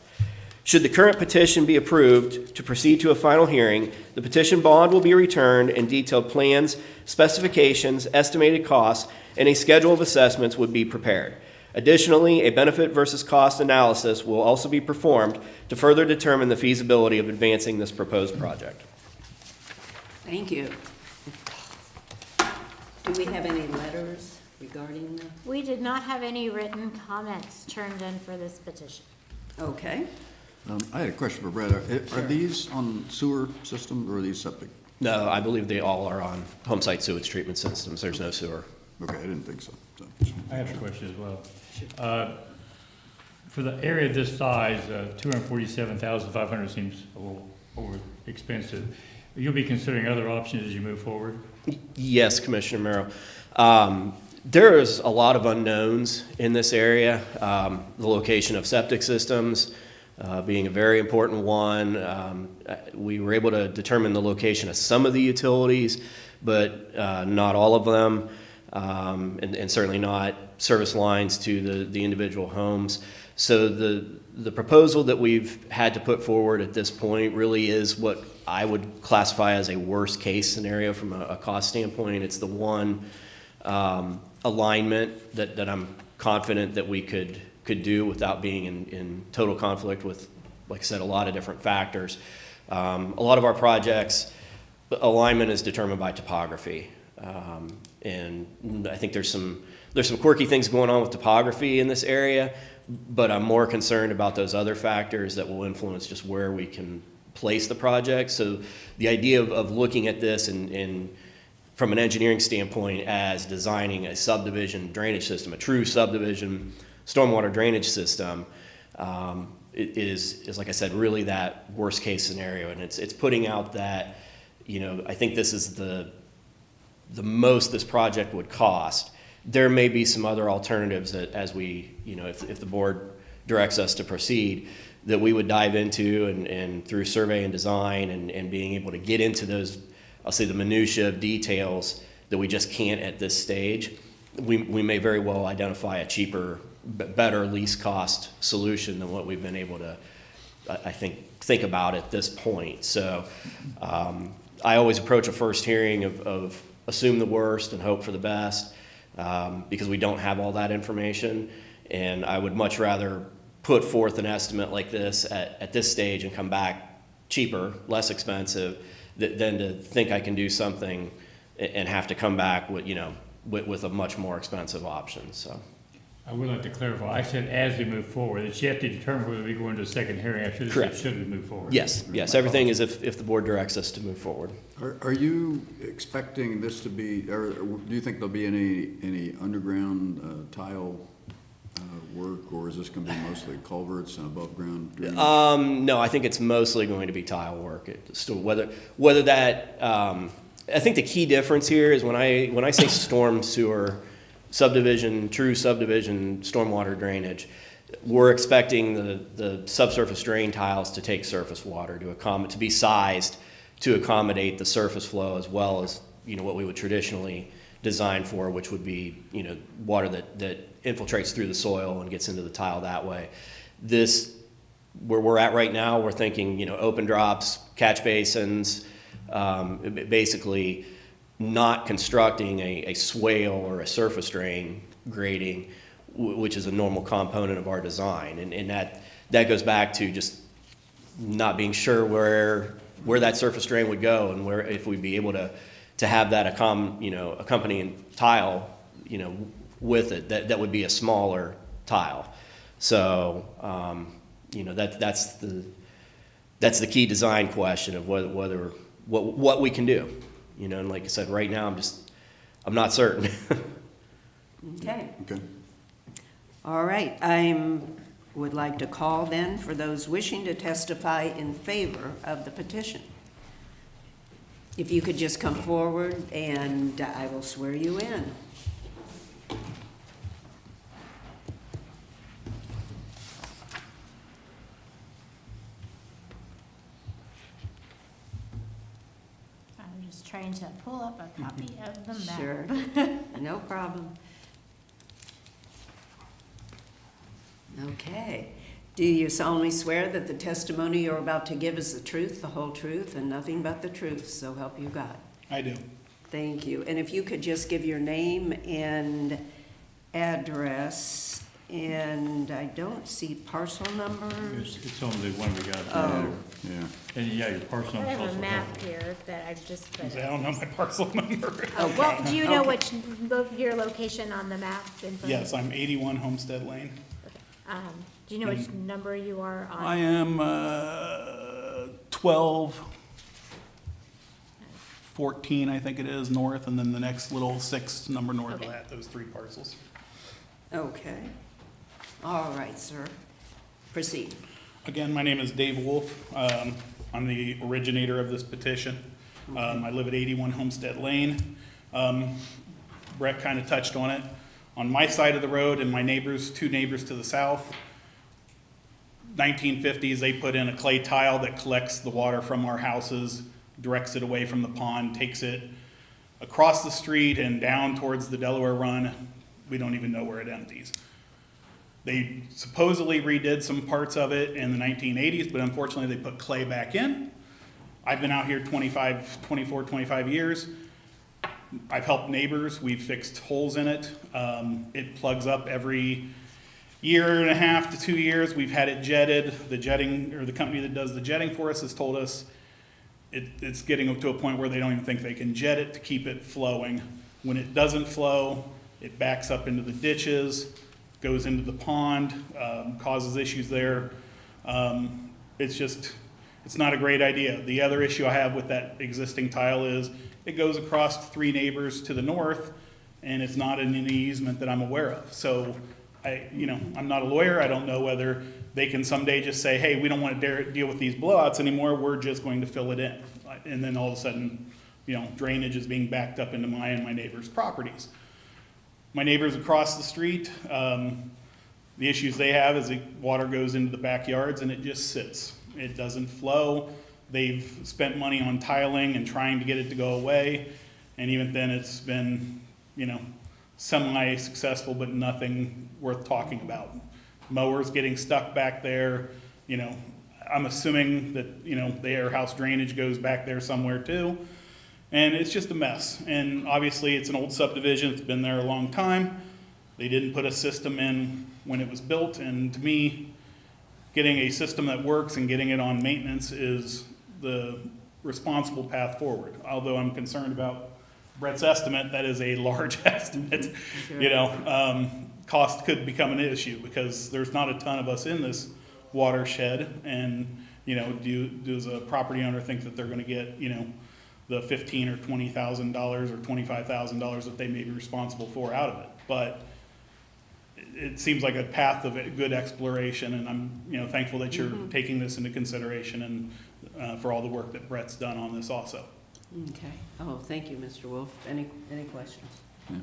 Should the current petition be approved to proceed to a final hearing, the petition bond will be returned and detailed plans, specifications, estimated costs, and a schedule of assessments would be prepared. Additionally, a benefit versus cost analysis will also be performed to further determine the feasibility of advancing this proposed project. Thank you. Do we have any letters regarding the, We did not have any written comments turned in for this petition. okay? I had a question for Brett. Are these on sewer system or are these septic? No, I believe they all are on home site sewage treatment systems. There's no sewer. Okay, I didn't think so. I have a question as well. For the area this size, 247,500 seems a little over expensive. You'll be considering other options as you move forward? Yes, Commissioner Merrill. There is a lot of unknowns in this area. The location of septic systems being a very important one. We were able to determine the location of some of the utilities, but not all of them, and certainly not service lines to the individual homes. So the proposal that we've had to put forward at this point really is what I would classify as a worst case scenario from a cost standpoint. It's the one alignment that I'm confident that we could do without being in total conflict with, like I said, a lot of different factors. A lot of our projects, alignment is determined by topography. And I think there's some quirky things going on with topography in this area, but I'm more concerned about those other factors that will influence just where we can place the project. So the idea of looking at this and from an engineering standpoint as designing a subdivision drainage system, a true subdivision stormwater drainage system, is like I said, really that worst case scenario. And it's putting out that, I think this is the most this project would cost. There may be some other alternatives that as we, if the board directs us to proceed, that we would dive into and through survey and design and being able to get into those, I'll say the minutia of details that we just can't at this stage. We may very well identify a cheaper, better least cost solution than what we've been able to, I think about at this point. So I always approach a first hearing of assume the worst and hope for the best, because we don't have all that information. And I would much rather put forth an estimate like this at this stage and come back cheaper, less expensive, than to think I can do something and have to come back with a much more expensive option. So I would like to clarify. I said as we move forward. It's yet to determine whether we go into a second hearing. I should have said should we move forward. Yes. Everything is if the board directs us to move forward. Are you expecting this to be, or do you think there'll be any underground tile work, or is this going to be mostly culverts and above ground drainage? No, I think it's mostly going to be tile work. Whether that, I think the key difference here is when I say storm sewer subdivision, true subdivision stormwater drainage, we're expecting the subsurface drain tiles to take surface water to be sized to accommodate the surface flow as well as what we would traditionally design for, which would be water that infiltrates through the soil and gets into the tile that way. This, where we're at right now, we're thinking open drops, catch basins, basically not constructing a swale or a surface drain grading, which is a normal component of our design. And that goes back to just not being sure where that surface drain would go and where if we'd be able to have that accompanying tile, with it, that would be a smaller tile. So, that's the key design question of what we can do. And like I said, right now I'm not certain. Okay. Okay. All right, I would like to call then for those wishing to testify in favor of the petition. If you could just come forward and I will swear you in. I'm just trying to pull up a copy of the map. Sure, no problem. Okay. Do you solemnly swear that the testimony you're about to give is the truth, the whole truth, and nothing but the truth, so help you God? I do. Thank you. And if you could just give your name and address And I don't see parcel numbers. It's on the one we got. Oh. Yeah. And yeah, your parcel I number is have also a map helpful. here that I've just put. I don't know my parcel number. Well, do you know Okay. which, your location on the map in front of Yes, I'm 81 Homestead Lane. Do you know which number you are on? I am 12, 14, I think it is, north, and then the next little 6 number north of Okay. that, those 3 parcels. Okay. All right, sir. Proceed. Again, my name is Dave Wolf. I'm the originator of this petition. I live at 81 Homestead Lane. Brett kind of touched on it. On my side of the road and my neighbors, 2 neighbors to the south, 1950s, they put in a clay tile that collects the water from our houses, directs it away from the pond, takes it across the street and down towards the Delaware Run. We don't even know where it empties. They supposedly redid some parts of it in the 1980s, but unfortunately they put clay back in. I've been out here 25 years. I've helped neighbors. We've fixed holes in it. It plugs up every year and a half to 2 years. We've had it jetted. The jetting, or the company that does the jetting for us, has told us it's getting to a point where they don't even think they can jet it to keep it flowing. When it doesn't flow, it backs up into the ditches, goes into the pond, causes issues there. It's not a great idea. The other issue I have with that existing tile is it goes across 3 neighbors to the north, and it's not in any easement that I'm aware of. So I'm not a lawyer. I don't know whether they can someday just say, hey, we don't want to deal with these blowouts anymore. We're just going to fill it in. And then all of a sudden, drainage is being backed up into my and my neighbors' properties. My neighbors across the street, the issues they have is the water goes into the backyards and it just sits. It doesn't flow. They've spent money on tiling and trying to get it to go away. And even then it's been, semi-successful, but nothing worth talking about. Mowers getting stuck back there, I'm assuming that, the air house drainage goes back there somewhere too. And it's just a mess. And obviously it's an old subdivision. It's been there a long time. They didn't put a system in when it was built. And to me, getting a system that works and getting it on maintenance is the responsible path forward. Although I'm concerned about Brett's estimate, that is a large estimate. Sure. Cost could become an issue because there's not a ton of us in this watershed. And, does a property owner think that they're gonna get, the $15,000 or $20,000 or $25,000 that they may be responsible for out of it? But it seems like a path of good exploration, and I'm thankful that you're taking this into consideration and for all the work that Brett's done on this also. Okay. Oh, thank you, Mr. Wolf. Any questions? Yeah.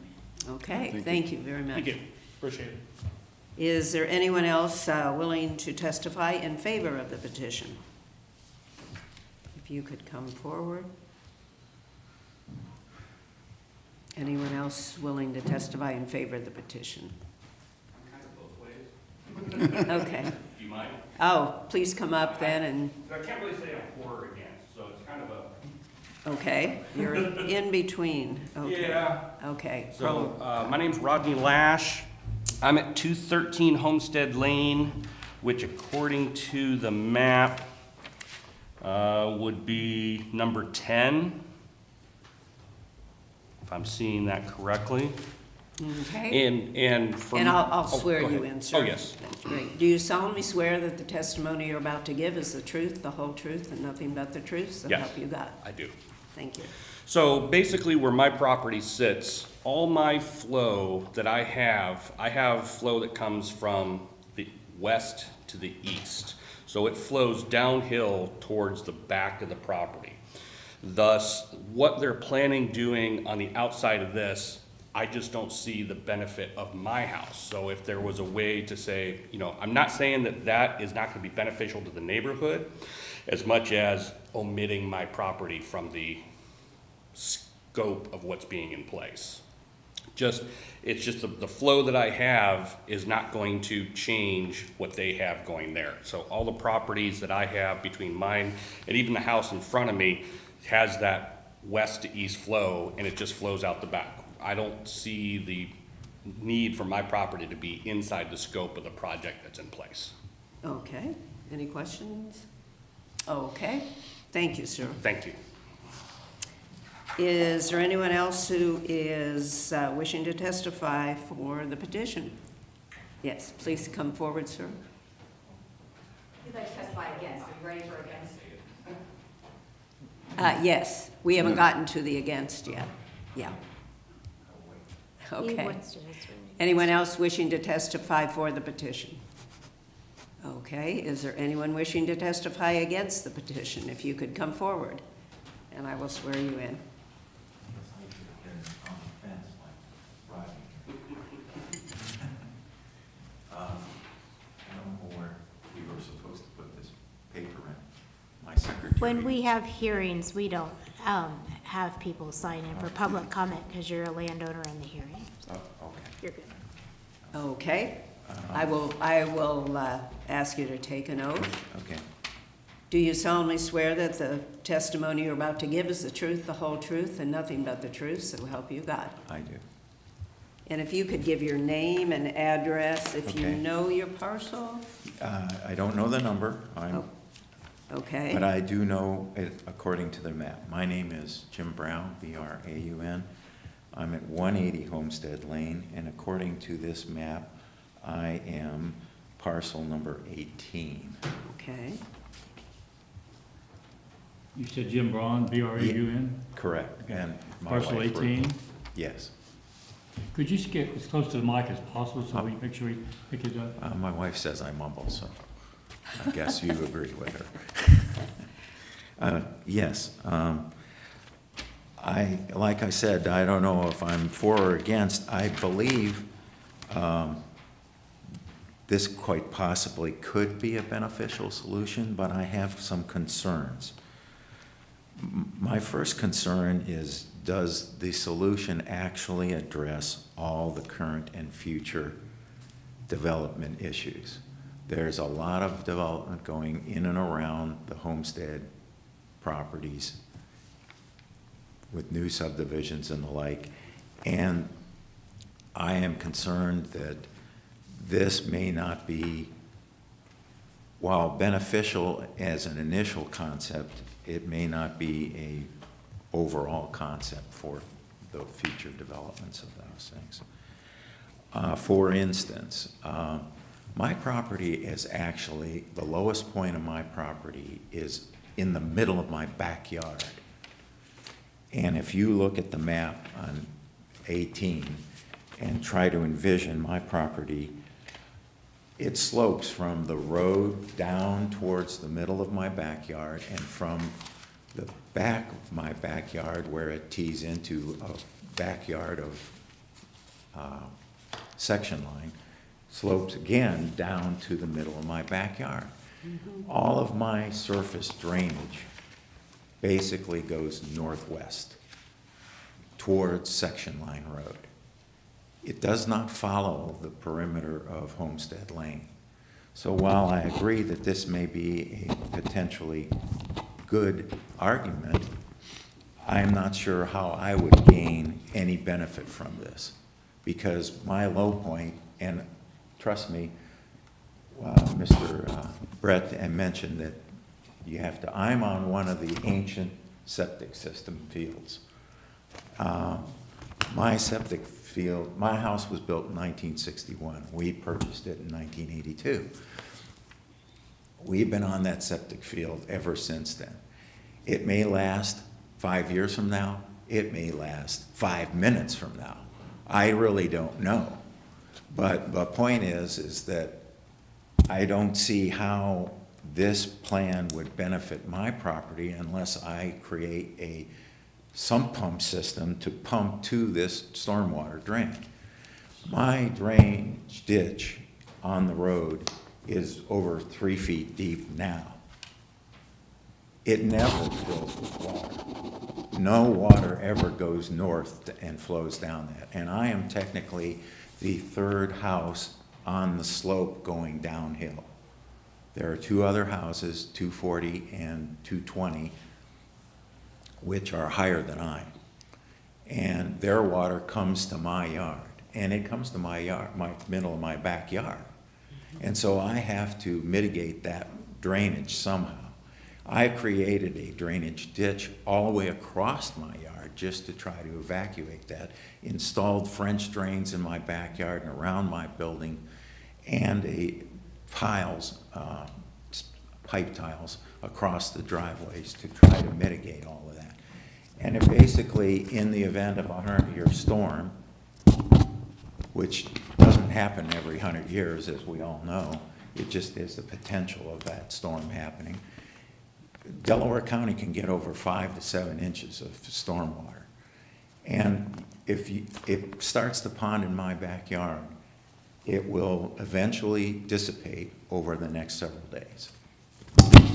Okay, thank you very much. Thank you, appreciate it. Is there anyone else willing to testify in favor of the petition? If you could come forward. Anyone else willing to testify in favor of the petition? Okay. Do you mind? Oh, please come up then and, I can't really say I'm for or against, so it's kind of a. okay, you're in between. Okay. Yeah. Okay. So, my name's Rodney Lash. I'm at 213 Homestead Lane, which according to the map, would be number 10, if I'm seeing that correctly. Okay. And from. And I'll Oh, swear go you ahead. in, sir. Oh, yes. That's great. Do you solemnly swear that the testimony you're about to give is the truth, the whole truth, and nothing but the truth? So Yes. help you God. I do. Thank you. So basically where my property sits, all my flow that I have flow that comes from the west to the east. So it flows downhill towards the back of the property. Thus, what they're planning doing on the outside of this, I just don't see the benefit of my house. So if there was a way to say, I'm not saying that that is not going to be beneficial to the neighborhood as much as omitting my property from the scope of what's being in place. It's just the flow that I have is not going to change what they have going there. So all the properties that I have between mine and even the house in front of me has that west to east flow, and it just flows out the back. I don't see the need for my property to be inside the scope of the project that's in place. Okay, any questions? Okay, thank you, sir. Thank you. Is there anyone else who is wishing to testify for the petition? Yes, please come forward, sir. You'd like to testify against, are you ready for against? Yes, we haven't gotten to the against yet. Yeah. He Okay. wants to just- Anyone else wishing to testify for the petition? Okay, is there anyone wishing to testify against the petition? If you could come forward, and I will swear you in. I don't know where we were supposed to put this paper in. My secretary. When we have hearings, we don't have people sign in for public comment because you're a landowner in the hearing. Oh, okay. You're good. Okay, I will ask you to take an oath. Okay. Do you solemnly swear that the testimony you're about to give is the truth, the whole truth, and nothing but the truth, so help you God? I do. And if you could give your name and address, if you Okay. know your parcel? I don't know the number, Okay. but I do know it according to the map. My name is Jim Brown, B-R-A-U-N. I'm at 180 Homestead Lane, and according to this map, I am parcel number 18. Okay. You said Jim Braun, B-R-A-U-N? Correct, and my Parcel wife, Ruth. 18? Yes. Could you just get as close to the mic as possible so we make sure we pick it up? My wife says I mumble, so I guess you agree with her. Yes, like I said, I don't know if I'm for or against. I believe this quite possibly could be a beneficial solution, but I have some concerns. My first concern is, does the solution actually address all the current and future development issues? There's a lot of development going in and around the homestead properties with new subdivisions and the like, and I am concerned that this may not be, while beneficial as an initial concept, it may not be a overall concept for the future developments of those things. For instance, my property is actually, the lowest point of my property is in the middle of my backyard. And if you look at the map on 18 and try to envision my property, it slopes from the road down towards the middle of my backyard, and from the back of my backyard where it tees into a backyard of section line, slopes again down to the middle of my backyard. All of my surface drainage basically goes northwest towards Section Line Road. It does not follow the perimeter of Homestead Lane. So while I agree that this may be a potentially good argument, I'm not sure how I would gain any benefit from this, because my low point, and trust me, Mr. Brett mentioned that you have to, I'm on one of the ancient septic system fields. My septic field, my house was built in 1961. We purchased it in 1982. We've been on that septic field ever since then. It may last 5 years from now. It may last 5 minutes from now. I really don't know. But the point is that I don't see how this plan would benefit my property unless I create a sump pump system to pump to this stormwater drain. My drainage ditch on the road is over 3 feet deep now. It never fills with water. No water ever goes north and flows down that. And I am technically the third house on the slope going downhill. There are 2 other houses, 240 and 220, which are higher than I am. And their water comes to my yard. and it comes to my yard, my middle of my backyard. And so I have to mitigate that drainage somehow. I created a drainage ditch all the way across my yard just to try to evacuate that, installed French drains in my backyard and around my building, and pipe tiles across the driveways to try to mitigate all of that. And it basically, in the event of a 100-year storm, which doesn't happen every 100 years, as we all know, it just is the potential of that storm happening. Delaware County can get over 5 to 7 inches of storm water. And if it starts to pond in my backyard, it will eventually dissipate over the next several days.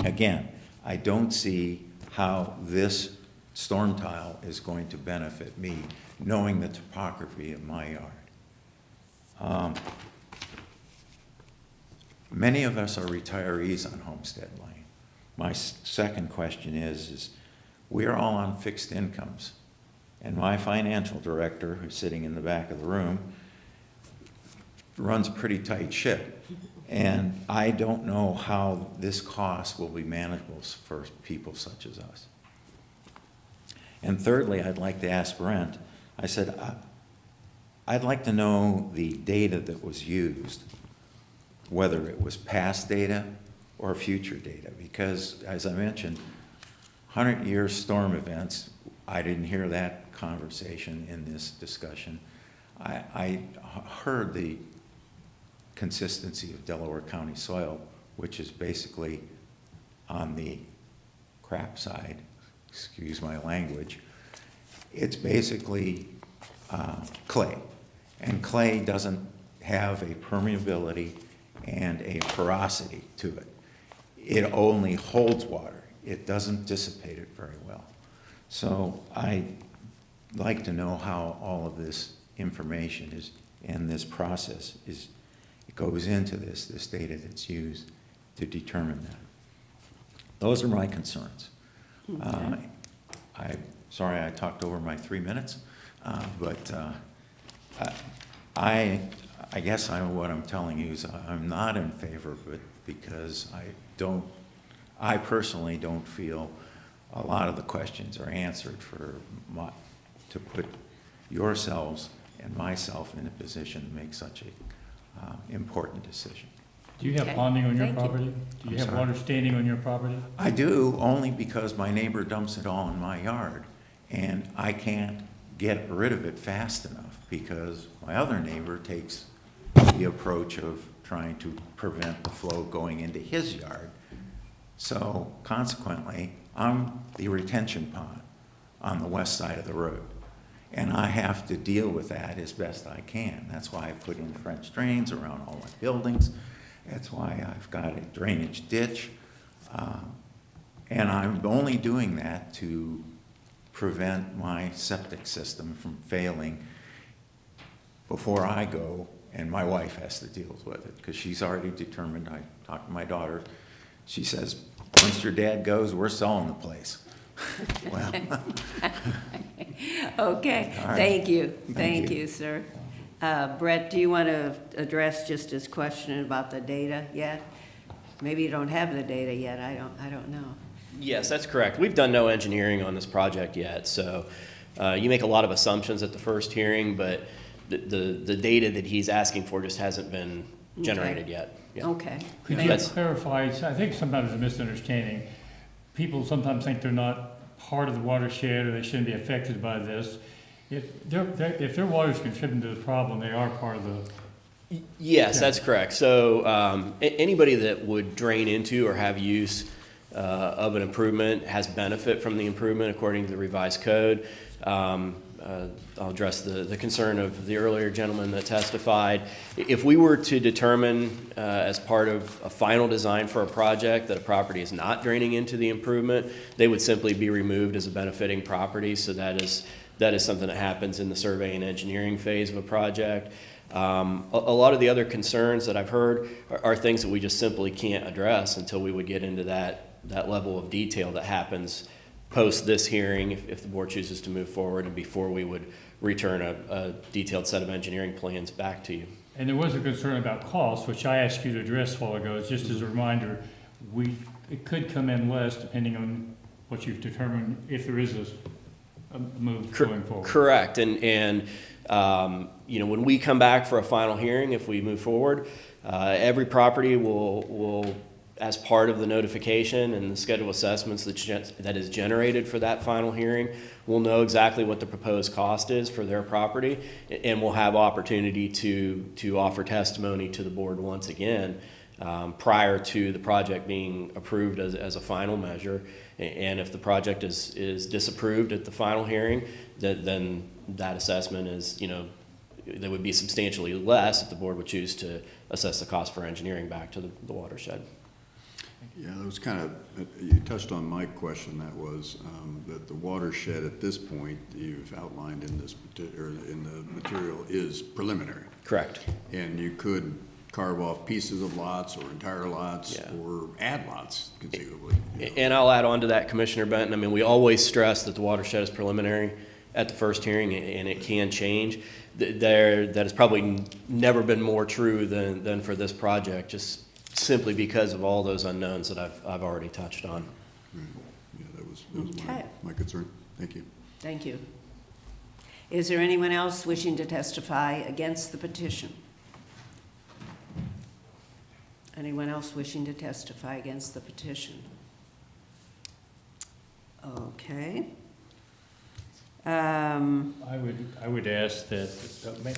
Again, I don't see how this storm tile is going to benefit me, knowing the topography of my yard. Many of us are retirees on Homestead Lane. My second question is we're all on fixed incomes, and my financial director, who's sitting in the back of the room, runs a pretty tight ship. And I don't know how this cost will be manageable for people such as us. And thirdly, I'd like to ask Brent, I said, I'd like to know the data that was used, whether it was past data or future data, because as I mentioned, 100-year storm events, I didn't hear that conversation in this discussion. I heard the consistency of Delaware County soil, which is basically on the crap side, excuse my language. It's basically clay, and clay doesn't have a permeability and a porosity to it. It only holds water. It doesn't dissipate it very well. So I'd like to know how all of this information is, and this process is, it goes into this data that's used to determine that. Those are my concerns. Okay. I'm sorry I talked over my 3 minutes, but I guess what I'm telling you is I'm not in favor of it because I personally don't feel a lot of the questions are answered to put yourselves and myself in a position to make such a important decision. Do you have Okay. ponding on your Thank you. property? Do you I'm have sorry? water standing on your property? I do, only because my neighbor dumps it all in my yard, and I can't get rid of it fast enough because my other neighbor takes the approach of trying to prevent the flow going into his yard. So consequently, I'm the retention pond on the west side of the road. And I have to deal with that as best I can. That's why I put in French drains around all my buildings. That's why I've got a drainage ditch. And I'm only doing that to prevent my septic system from failing before I go, and my wife has to deal with it because she's already determined. I talked to my daughter. She says, once your dad goes, we're selling the place. Well, Okay, All right. thank you. Thank Thank you. you, sir. Brett, do you want to address just his question about the data yet? Maybe you don't have the data yet, I don't know. Yes, that's correct. We've done no engineering on this project yet, so you make a lot of assumptions at the first hearing, but the data that he's asking for just hasn't been generated yet. Yeah. Okay. Could Thank you That's- clarify, I think sometimes it's a misunderstanding. People sometimes think they're not part of the watershed or they shouldn't be affected by this. If their water is contributing to the problem, they are part of the. Yes, Yeah. that's correct. So anybody that would drain into or have use of an improvement has benefit from the improvement according to the revised code. I'll address the concern of the earlier gentleman that testified. If we were to determine as part of a final design for a project that a property is not draining into the improvement, they would simply be removed as a benefiting property. So that is something that happens in the survey and engineering phase of a project. A lot of the other concerns that I've heard are things that we just simply can't address until we would get into that level of detail that happens post this hearing if the board chooses to move forward and before we would return a detailed set of engineering plans back to you. And there was a concern about cost, which I asked you to address a while ago. Just as a reminder, it could come in less depending on what you've determined, if there is a move going forward. Correct, and you know, when we come back for a final hearing, if we move forward, every property will, as part of the notification and the schedule assessments that is generated for that final hearing, we'll know exactly what the proposed cost is for their property, and we'll have opportunity to offer testimony to the board once again prior to the project being approved as a final measure. And if the project is disapproved at the final hearing, then that assessment is, you know, there would be substantially less if the board would choose to assess the cost for engineering back to the watershed. Yeah, that was kind of, you touched on my question, that was that the watershed at this point, you've outlined in this, or in the material, is preliminary. Correct. And you could carve off pieces of lots or entire lots, Yeah. or add lots conceivably. You know. And I'll add on to that, Commissioner Benton. I mean, we always stress that the watershed is preliminary at the first hearing, and it can change. That has probably never been more true than for this project, just simply because of all those unknowns that I've already touched on. Right. Yeah, that was Okay. my concern. Thank you. Thank you. Is there anyone else wishing to testify against the petition? Anyone else wishing to testify against the petition? Okay. I would ask that, may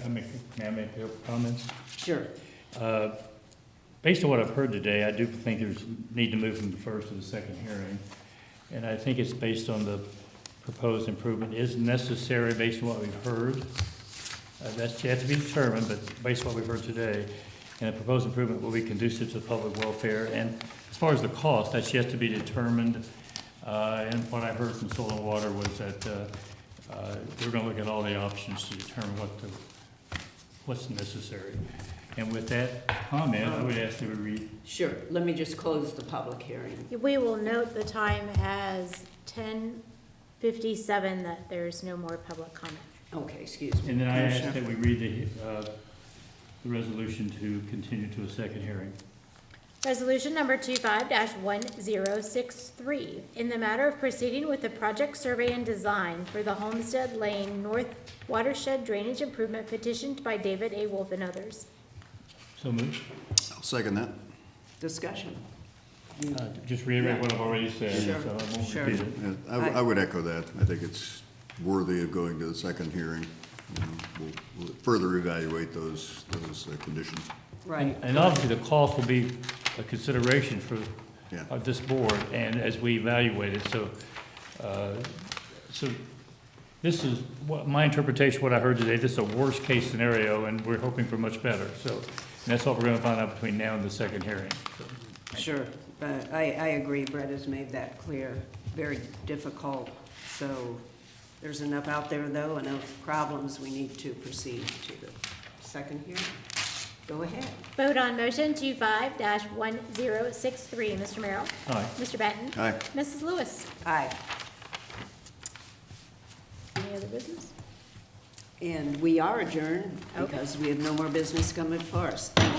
I make comments? Sure. Based on what I've heard today, I do think there's need to move from the first to the second hearing. And I think it's based on the proposed improvement is necessary based on what we've heard. That's yet to be determined, but based on what we've heard today, and the proposed improvement will be conducive to public welfare. And as far as the cost, that's yet to be determined. And what I heard from Soil and Water was that we're going to look at all the options to determine what's necessary. And with that comment, I would ask that we read. Sure. Let me just close the public hearing. We will note the time as 10:57, that there's no more public comment. Okay, excuse me. And then I ask Commissioner. that we read the resolution to continue to a second hearing. Resolution number 25-1063, in the matter of proceeding with the project survey and design for the Homestead Lane North Watershed Drainage Improvement petitioned by David A. Wolf and others. So moved. I'll second that. Discussion. Just reiterate what I've already said, Sure. so I won't Sure. repeat it. Yeah, I would echo that. I think it's worthy of going to the second hearing. You know, we'll further evaluate those conditions. Right. And obviously, the cost will be a consideration for Yeah. this board, and as we evaluate it, so this is what my interpretation, what I heard today, this is a worst-case scenario, and we're hoping for much better, so, and that's what we're gonna find out between now and the second hearing, so. Sure. I agree. Brett has made that clear. Very difficult. So there's enough out there, though, enough problems. We need to proceed to the second hearing. Go ahead. Vote on motion 25-1063. Mr. Merrill? Aye. Mr. Benton? Aye. Mrs. Lewis? Aye. Any other business? And we are adjourned Okay. because we have no more business coming for us. Thank you.